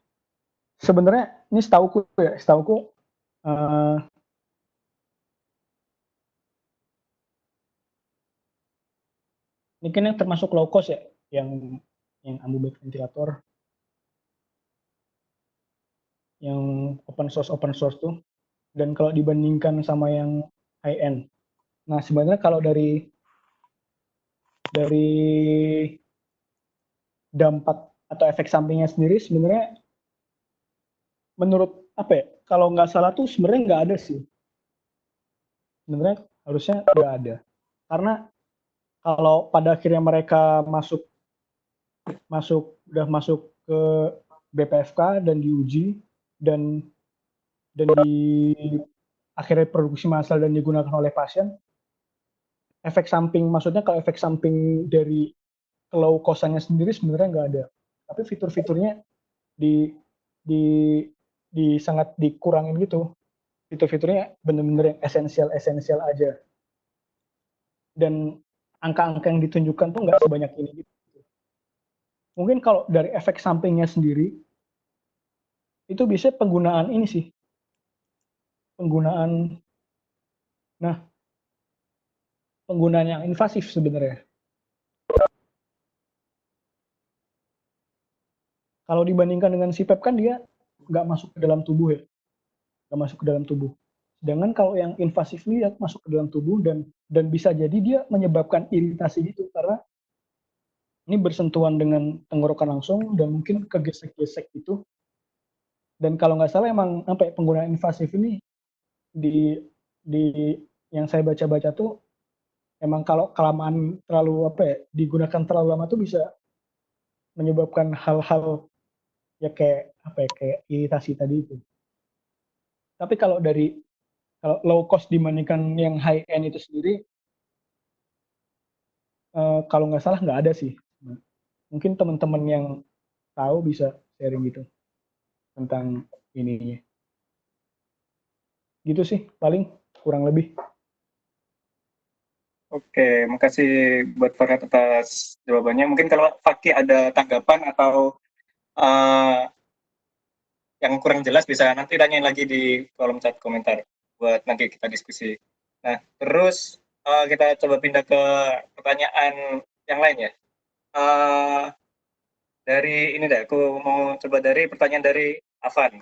sebenarnya ini setauku ini kan yang termasuk low cost ya, yang Ambu ventilator, yang open source tuh. Dan kalau dibandingkan sama yang high end, nah sebenarnya kalau dari dampak atau efek sampingnya sendiri sebenarnya menurut apa ya, kalau nggak salah tuh sebenarnya nggak ada sih, sebenarnya harusnya nggak ada, karena kalau pada akhirnya mereka udah masuk ke BPFK dan diuji dan di akhirnya produksi massal dan digunakan oleh pasien, efek samping, maksudnya kalau efek samping dari low cost-nya sendiri sebenarnya nggak ada, tapi fitur-fiturnya di di sangat dikurangin gitu, fitur-fiturnya bener-bener yang esensial aja, dan angka-angka yang ditunjukkan tuh nggak sebanyak ini gitu. Mungkin kalau dari efek sampingnya sendiri itu bisa penggunaan ini sih, penggunaan nah penggunaan yang invasif sebenarnya. Kalau dibandingkan dengan CPAP kan dia nggak masuk ke dalam tubuh ya, nggak masuk ke dalam tubuh. Sedangkan kalau yang invasif ini dia masuk ke dalam tubuh dan bisa jadi dia menyebabkan iritasi gitu, karena ini bersentuhan dengan tenggorokan langsung dan mungkin kegesek-gesek gitu. Dan kalau nggak salah emang apa ya, penggunaan invasif ini di di yang saya baca-baca tuh emang kalau kelamaan terlalu apa ya, digunakan terlalu lama tuh bisa menyebabkan hal-hal ya kayak apa ya, kayak iritasi tadi itu. Tapi kalau low cost dibandingkan yang high end itu sendiri, kalau nggak salah nggak ada sih. Mungkin teman-teman yang tahu bisa sharing gitu tentang ininya. Gitu sih paling kurang lebih. Oke, makasih buat Farhad atas jawabannya. Mungkin kalau Fakih ada tanggapan atau yang kurang jelas bisa nanti tanyain lagi di kolom chat komentar buat nanti kita diskusi. Nah, terus kita coba pindah ke pertanyaan yang lain ya. Dari ini deh, aku mau coba dari pertanyaan dari Avan.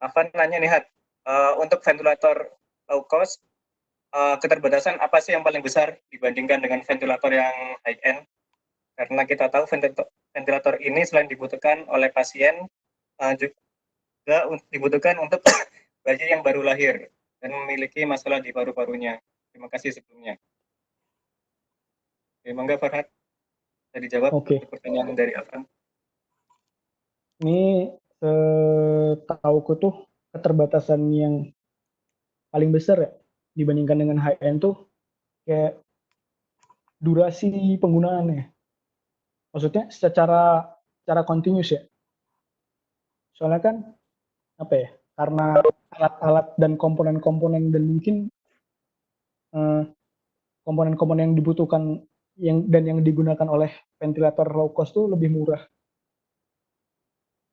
Avan nanya nih, Hat, untuk ventilator low cost, keterbatasan apa sih yang paling besar dibandingkan dengan ventilator yang high end? Karena kita tahu ventilator ini selain dibutuhkan oleh pasien, juga dibutuhkan untuk bayi yang baru lahir dan memiliki masalah di paru-parunya. Terima kasih sebelumnya. Oke, mangga Farhad, bisa dijawab Oke. untuk pertanyaan dari Afan. Ini setauku tuh keterbatasan yang paling besar ya dibandingkan dengan high end tuh kayak durasi penggunaannya. Maksudnya secara continuous ya. Soalnya kan apa ya? Karena alat-alat dan komponen-komponen dan mungkin komponen-komponen yang dibutuhkan yang digunakan oleh ventilator low cost tuh lebih murah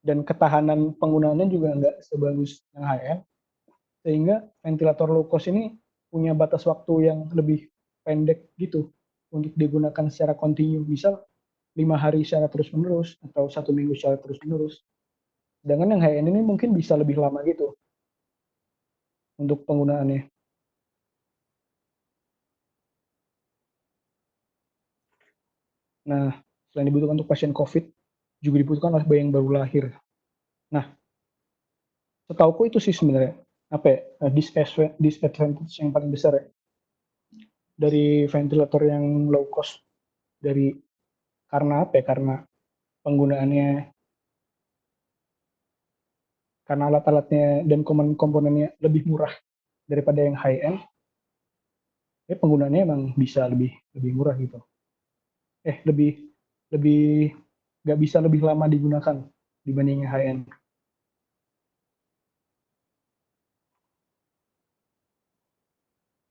dan ketahanan penggunaannya juga nggak sebagus yang high end, sehingga ventilator low cost ini punya batas waktu yang lebih pendek gitu untuk digunakan secara kontinu, misal 5 hari secara terus menerus atau 1 minggu secara terus menerus. Sedangkan yang high end ini mungkin bisa lebih lama gitu untuk penggunaannya. Nah, selain dibutuhkan untuk pasien COVID, juga dibutuhkan oleh bayi yang baru lahir. Nah, setauku itu sih sebenarnya apa ya, disadvantage yang paling besar ya, dari ventilator yang low cost, dari karena apa ya, karena penggunaannya, karena alat-alatnya dan komponennya lebih murah daripada yang high end, ya penggunaannya emang bisa lebih lebih murah gitu. Lebih lebih nggak bisa lebih lama digunakan dibanding yang high end.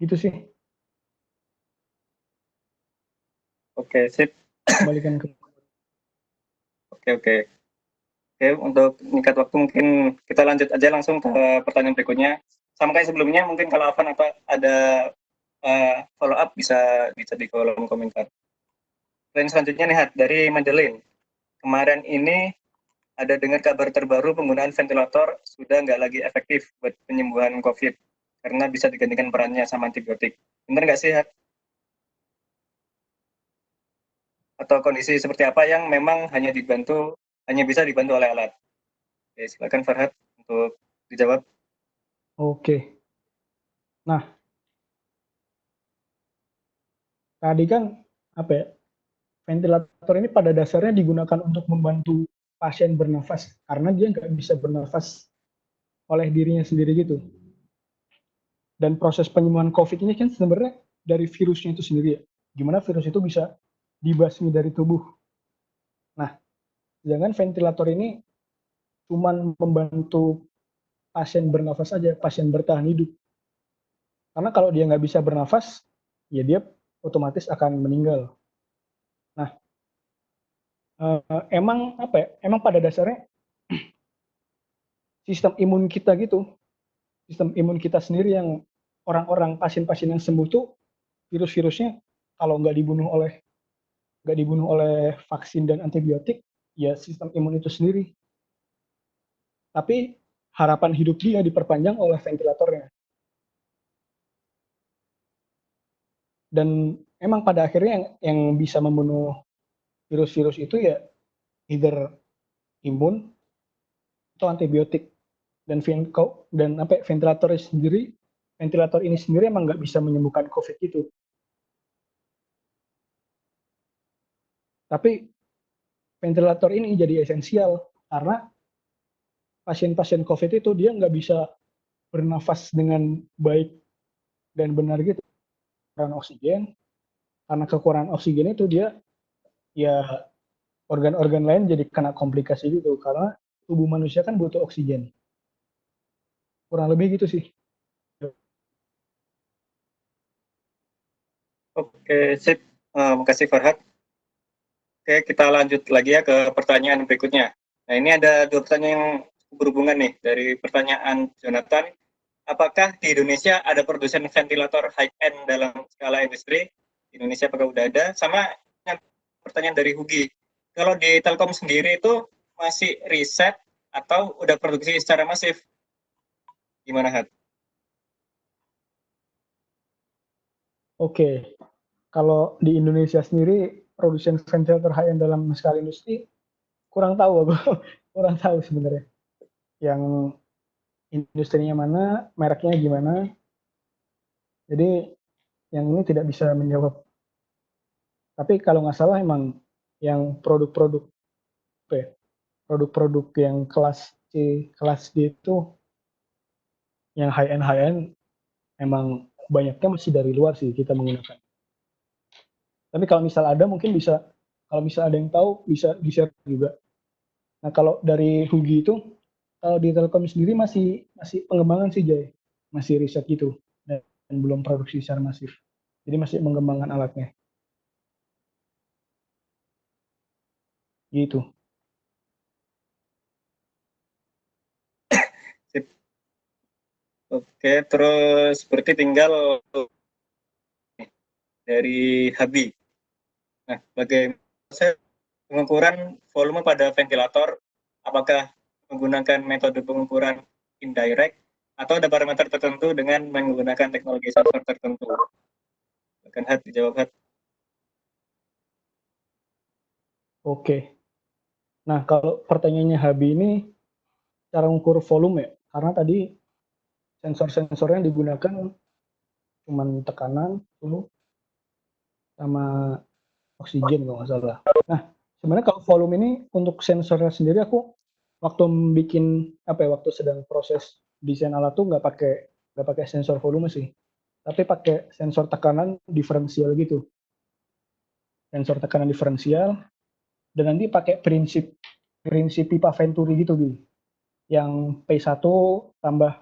Gitu sih. Oke, sip. Kembalikan ke Oke, oke. Oke, untuk meningkat waktu mungkin kita lanjut aja langsung ke pertanyaan berikutnya. Sama kayak sebelumnya, mungkin kalau Avan apa ada follow up bisa di kolom komentar. Dan selanjutnya nih Hat, dari Madeline. Kemarin ini ada dengar kabar terbaru penggunaan ventilator sudah nggak lagi efektif buat penyembuhan COVID karena bisa digantikan perannya sama antibiotik. Benar nggak sih Hat? Atau kondisi seperti apa yang memang hanya bisa dibantu oleh alat? Oke, silakan Farhat untuk dijawab. Oke. Nah, tadi kan apa ya? Ventilator ini pada dasarnya digunakan untuk membantu pasien bernafas karena dia nggak bisa bernafas oleh dirinya sendiri gitu. Dan proses penyembuhan COVID ini kan sebenarnya dari virusnya itu sendiri ya. Gimana virus itu bisa dibasmi dari tubuh. Nah, sedangkan ventilator ini cuma membantu pasien bernafas saja, pasien bertahan hidup. Karena kalau dia nggak bisa bernafas, ya dia otomatis akan meninggal. Nah, emang apa ya? Emang pada dasarnya sistem imun kita gitu, sistem imun kita sendiri yang orang-orang pasien-pasien yang sembuh tuh virus-virusnya kalau nggak dibunuh oleh vaksin dan antibiotik, ya sistem imun itu sendiri. Tapi harapan hidup dia diperpanjang oleh ventilatornya. Dan emang pada akhirnya yang bisa membunuh virus-virus itu ya either imun atau antibiotik. Dan ventilator ini sendiri emang nggak bisa menyembuhkan COVID itu. Tapi ventilator ini jadi esensial karena pasien-pasien COVID itu dia nggak bisa bernafas dengan baik dan benar gitu, kekurangan oksigen. Karena kekurangan oksigen itu dia ya organ-organ lain jadi kena komplikasi gitu karena tubuh manusia kan butuh oksigen. Kurang lebih gitu sih. Oke, sip. Makasih Farhat. Oke, kita lanjut lagi ya ke pertanyaan berikutnya. Nah, ini ada 2 pertanyaan yang berhubungan nih dari pertanyaan Jonathan. Apakah di Indonesia ada produsen ventilator high-end dalam skala industri? Di Indonesia apakah udah ada? Sama pertanyaan dari Hugi. Kalau di Telkom sendiri itu masih riset atau udah produksi secara masif? Gimana, Hat? Oke, kalau di Indonesia sendiri produsen ventilator high-end dalam skala industri kurang tahu aku, kurang tahu sebenarnya. Yang industrinya mana, mereknya gimana. Jadi yang ini tidak bisa menjawab. Tapi kalau nggak salah emang yang produk-produk produk-produk yang kelas C, kelas D itu yang high end emang banyaknya masih dari luar sih kita menggunakan. Tapi kalau misal ada mungkin bisa, kalau misal ada yang tahu bisa di-share juga. Nah kalau dari Hugi itu, kalau di Telkom sendiri masih pengembangan sih Jay, masih riset gitu dan belum produksi secara masif. Jadi masih mengembangkan alatnya. Gitu. Sip. Oke, terus berarti tinggal dari Habi. Nah, bagaimana proses pengukuran volume pada ventilator? Apakah menggunakan metode pengukuran indirect atau ada parameter tertentu dengan menggunakan teknologi sensor tertentu? Akan Hat, dijawab Hat. Oke. Nah, kalau pertanyaannya Habi ini cara mengukur volume ya, karena tadi sensor-sensor yang digunakan cuman tekanan, suhu, sama oksigen kalau nggak salah. Nah, sebenarnya kalau volume ini untuk sensornya sendiri aku waktu bikin waktu sedang proses desain alat tuh nggak pakai sensor volume sih, tapi pakai sensor tekanan diferensial gitu, sensor tekanan diferensial, dan nanti pakai prinsip prinsip pipa Venturi gitu gitu, yang P1 tambah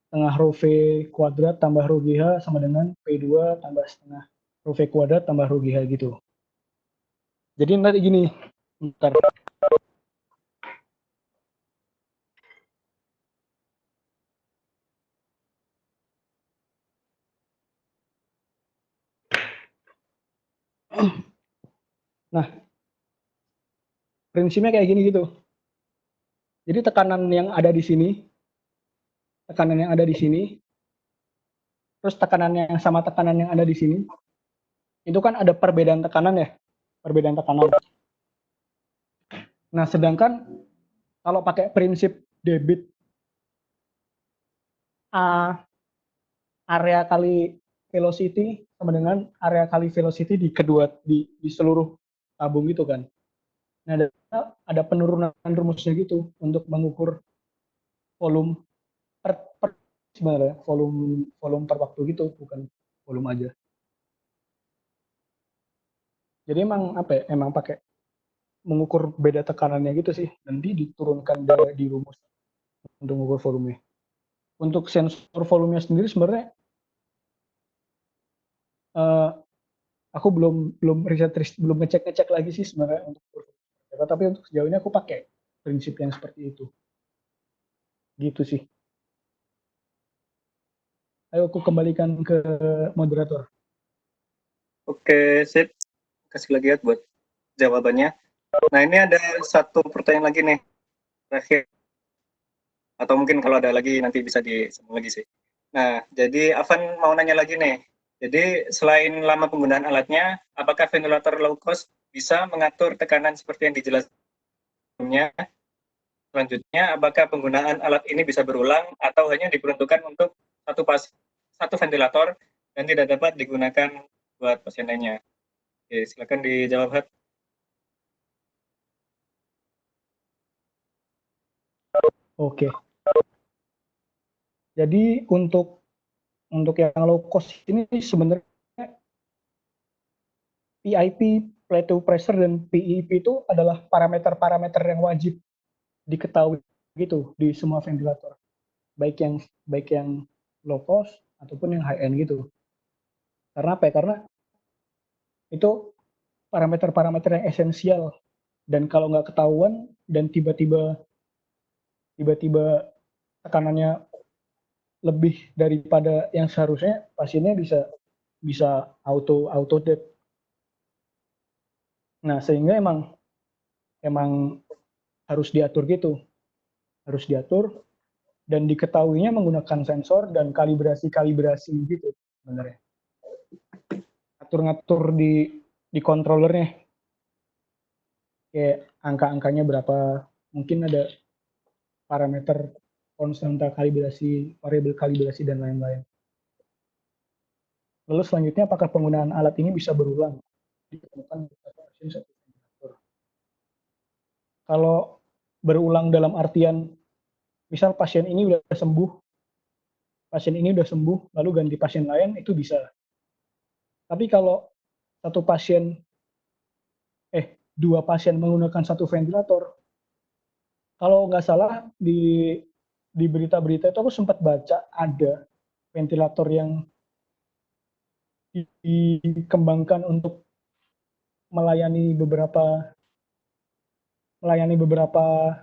setengah rho V kuadrat tambah rho GH sama dengan P2 tambah setengah rho V kuadrat tambah rho GH gitu. Jadi nanti gini, bentar. Nah, prinsipnya kayak gini gitu. Jadi tekanan yang ada di sini, terus tekanan yang sama tekanan yang ada di sini, itu kan ada perbedaan tekanan ya, perbedaan tekanan. Nah, sedangkan kalau pakai prinsip debit A area kali velocity sama dengan area kali velocity di seluruh tabung gitu kan. Nah, ada penurunan rumusnya gitu untuk mengukur volume per sebenarnya volume volume per waktu gitu, bukan volume aja. Jadi emang pakai mengukur beda tekanannya gitu sih, nanti diturunkan di rumus untuk mengukur volume. Untuk sensor volumenya sendiri sebenarnya uh, aku belum belum ngecek lagi sih sebenarnya untuk tapi untuk sejauh ini aku pakai prinsip yang seperti itu. Gitu sih. Ayo aku kembalikan ke moderator. Oke, sip. Kasih lagi Hat buat jawabannya. Nah, ini ada satu pertanyaan lagi nih, terakhir. Atau mungkin kalau ada lagi nanti bisa disambung lagi sih. Nah, jadi Avan mau nanya lagi nih. Jadi selain lama penggunaan alatnya, apakah ventilator low cost bisa mengatur tekanan seperti yang dijelaskan sebelumnya? Selanjutnya, apakah penggunaan alat ini bisa berulang atau hanya diperuntukkan untuk satu ventilator dan tidak dapat digunakan buat pasien lainnya? Oke, silakan dijawab, Hat. Oke. Jadi untuk yang low cost ini sebenarnya PIP, plateau pressure, dan PEP itu adalah parameter-parameter yang wajib diketahui gitu di semua ventilator. Baik yang low cost ataupun yang high end gitu. Karena apa ya? Karena itu parameter-parameter yang esensial, dan kalau nggak ketahuan dan tiba-tiba tekanannya lebih daripada yang seharusnya, pasiennya bisa auto death. Nah, sehingga emang harus diatur gitu, harus diatur dan diketahuinya menggunakan sensor dan kalibrasi gitu sebenarnya. Atur-ngatur di controllernya, kayak angka-angkanya berapa, mungkin ada parameter konstanta kalibrasi, variabel kalibrasi, dan lain-lain. Lalu selanjutnya, apakah penggunaan alat ini bisa berulang? Ditemukan di satu ventilator. Kalau berulang dalam artian, misal pasien ini udah sembuh, lalu ganti pasien lain, itu bisa. Tapi kalau dua pasien menggunakan satu ventilator, kalau nggak salah di berita-berita itu aku sempat baca ada ventilator yang dikembangkan untuk melayani beberapa melayani beberapa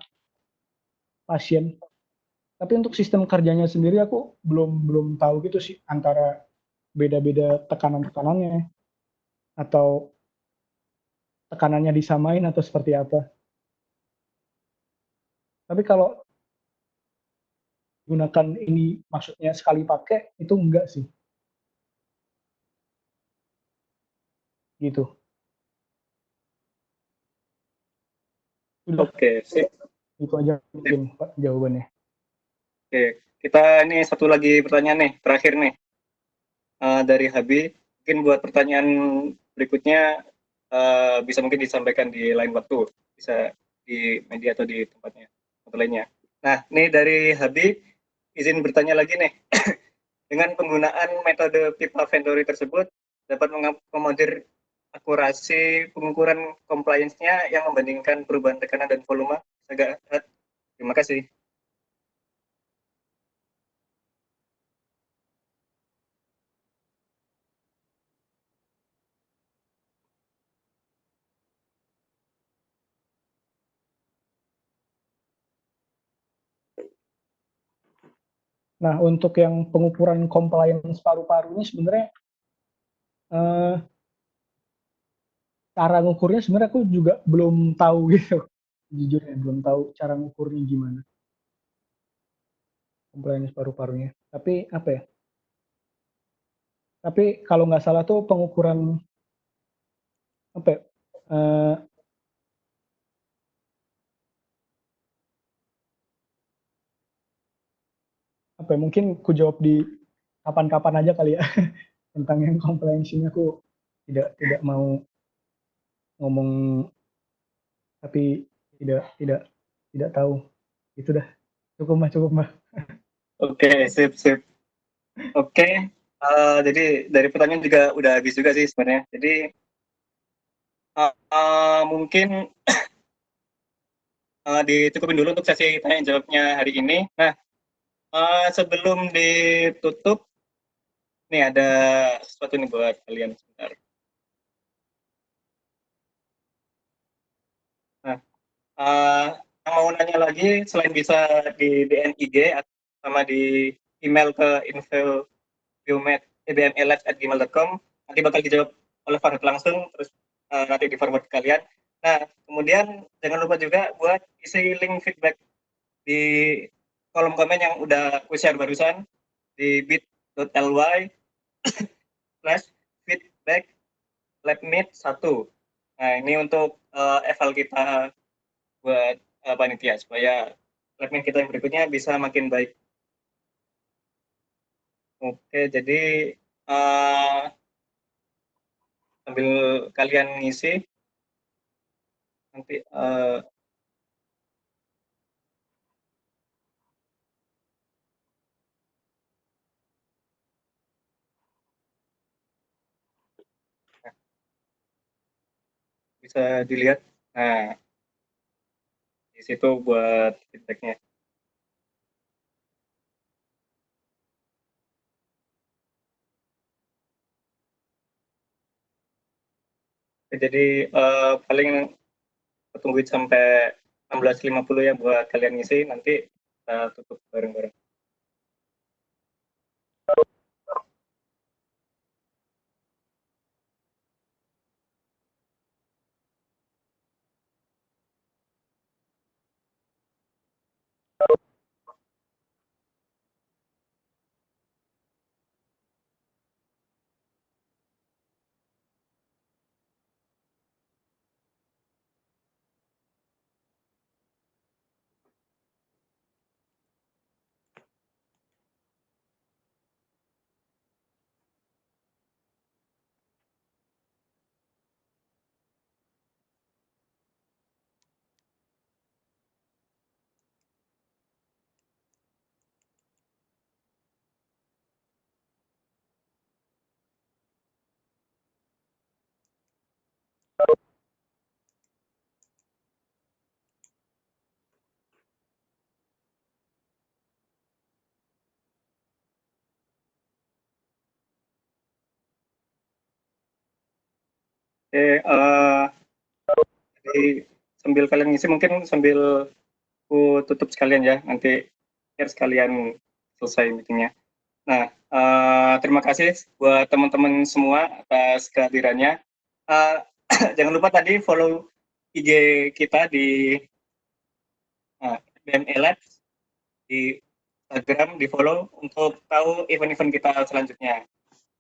pasien. Tapi untuk sistem kerjanya sendiri aku belum belum tahu gitu sih antara beda-beda tekanan-tekanannya atau tekanannya disamain atau seperti apa. Tapi kalau gunakan ini maksudnya sekali pakai itu enggak sih, gitu. Udah, Oke, sip. itu aja Sip. mungkin Pak jawabannya. Oke, kita ini satu lagi pertanyaan nih, terakhir nih dari Habi. Mungkin buat pertanyaan berikutnya bisa mungkin disampaikan di lain waktu, bisa di media atau di tempatnya atau lainnya. Nah, ini dari Habi, izin bertanya lagi nih. Dengan penggunaan metode pipa Venturi tersebut dapat mengakomodir akurasi pengukuran compliance-nya yang membandingkan perubahan tekanan dan volume. Agak, terima kasih. Nah, untuk yang pengukuran compliance paru-paru ini sebenarnya eh, cara ngukurnya sebenarnya aku juga belum tahu gitu. Jujur ya, belum tahu cara ngukurnya gimana compliance paru-parunya. Tapi apa ya? Tapi kalau nggak salah tuh pengukuran apa ya? eh, apa ya, mungkin ku jawab di kapan-kapan aja kali ya tentang yang compliance ini aku tidak mau ngomong tapi tidak tidak tahu. Itu dah cukup mah. Oke, sip, sip. Oke, jadi dari pertanyaan juga udah habis juga sih sebenarnya. Jadi mungkin dicukupin dulu untuk sesi tanya jawabnya hari ini. Nah, sebelum ditutup, nih ada sesuatu nih buat kalian sebentar. Nah, yang mau nanya lagi selain bisa di DM IG sama di email ke info@biomed@gmail.com, nanti bakal dijawab oleh Farhad langsung, terus nanti di forward ke kalian. Nah, kemudian jangan lupa juga buat isi link feedback di kolom komen yang udah aku share barusan di bit.ly/feedback labmeet 1. Nah, ini untuk eval kita buat panitia supaya labmeet kita yang berikutnya bisa makin baik. Oke, jadi uh, sambil kalian ngisi nanti bisa dilihat. Nah, di situ buat feedbacknya. Jadi paling tungguin sampai 16.50 ya buat kalian ngisi, nanti kita tutup bareng-bareng. Oke, jadi sambil kalian ngisi mungkin sambil aku tutup sekalian ya, nanti share sekalian selesai meetingnya. Nah, terima kasih buat teman-teman semua atas kehadirannya. Jangan lupa tadi follow IG kita di BME Labs, di Instagram, di follow untuk tahu event-event kita selanjutnya.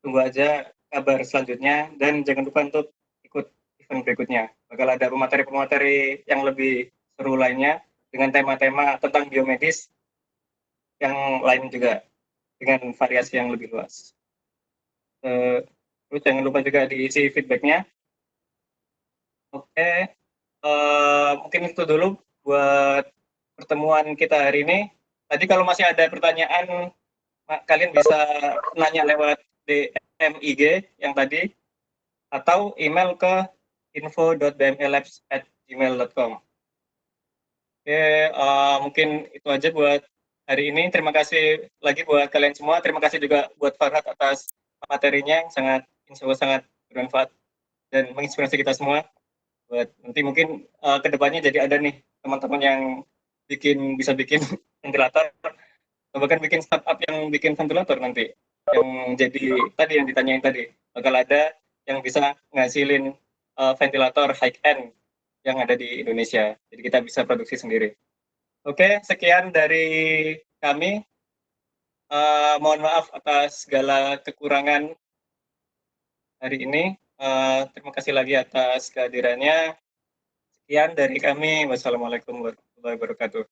Tunggu aja kabar selanjutnya, dan jangan lupa untuk ikut event berikutnya. Bakal ada pemateri-pemateri yang lebih seru lainnya dengan tema-tema tentang biomedis yang lain juga dengan variasi yang lebih luas. Terus jangan lupa juga diisi feedbacknya. Oke, mungkin itu dulu buat pertemuan kita hari ini. Tadi kalau masih ada pertanyaan, kalian bisa nanya lewat DM IG yang tadi, atau email ke info.bmlabs@gmail.com. Oke, mungkin itu aja buat hari ini. Terima kasih lagi buat kalian semua. Terima kasih juga buat Farhad atas materinya yang sangat bermanfaat dan menginspirasi kita semua. Buat nanti mungkin kedepannya jadi ada nih teman-teman yang bisa bikin ventilator, atau bahkan bikin startup yang bikin ventilator nanti, yang jadi tadi yang ditanyain tadi, bakal ada yang bisa ngasilin ventilator high end yang ada di Indonesia, jadi kita bisa produksi sendiri. Oke, sekian dari kami. Mohon maaf atas segala kekurangan hari ini. Terima kasih lagi atas kehadirannya. Sekian dari kami. Wassalamualaikum warahmatullahi wabarakatuh.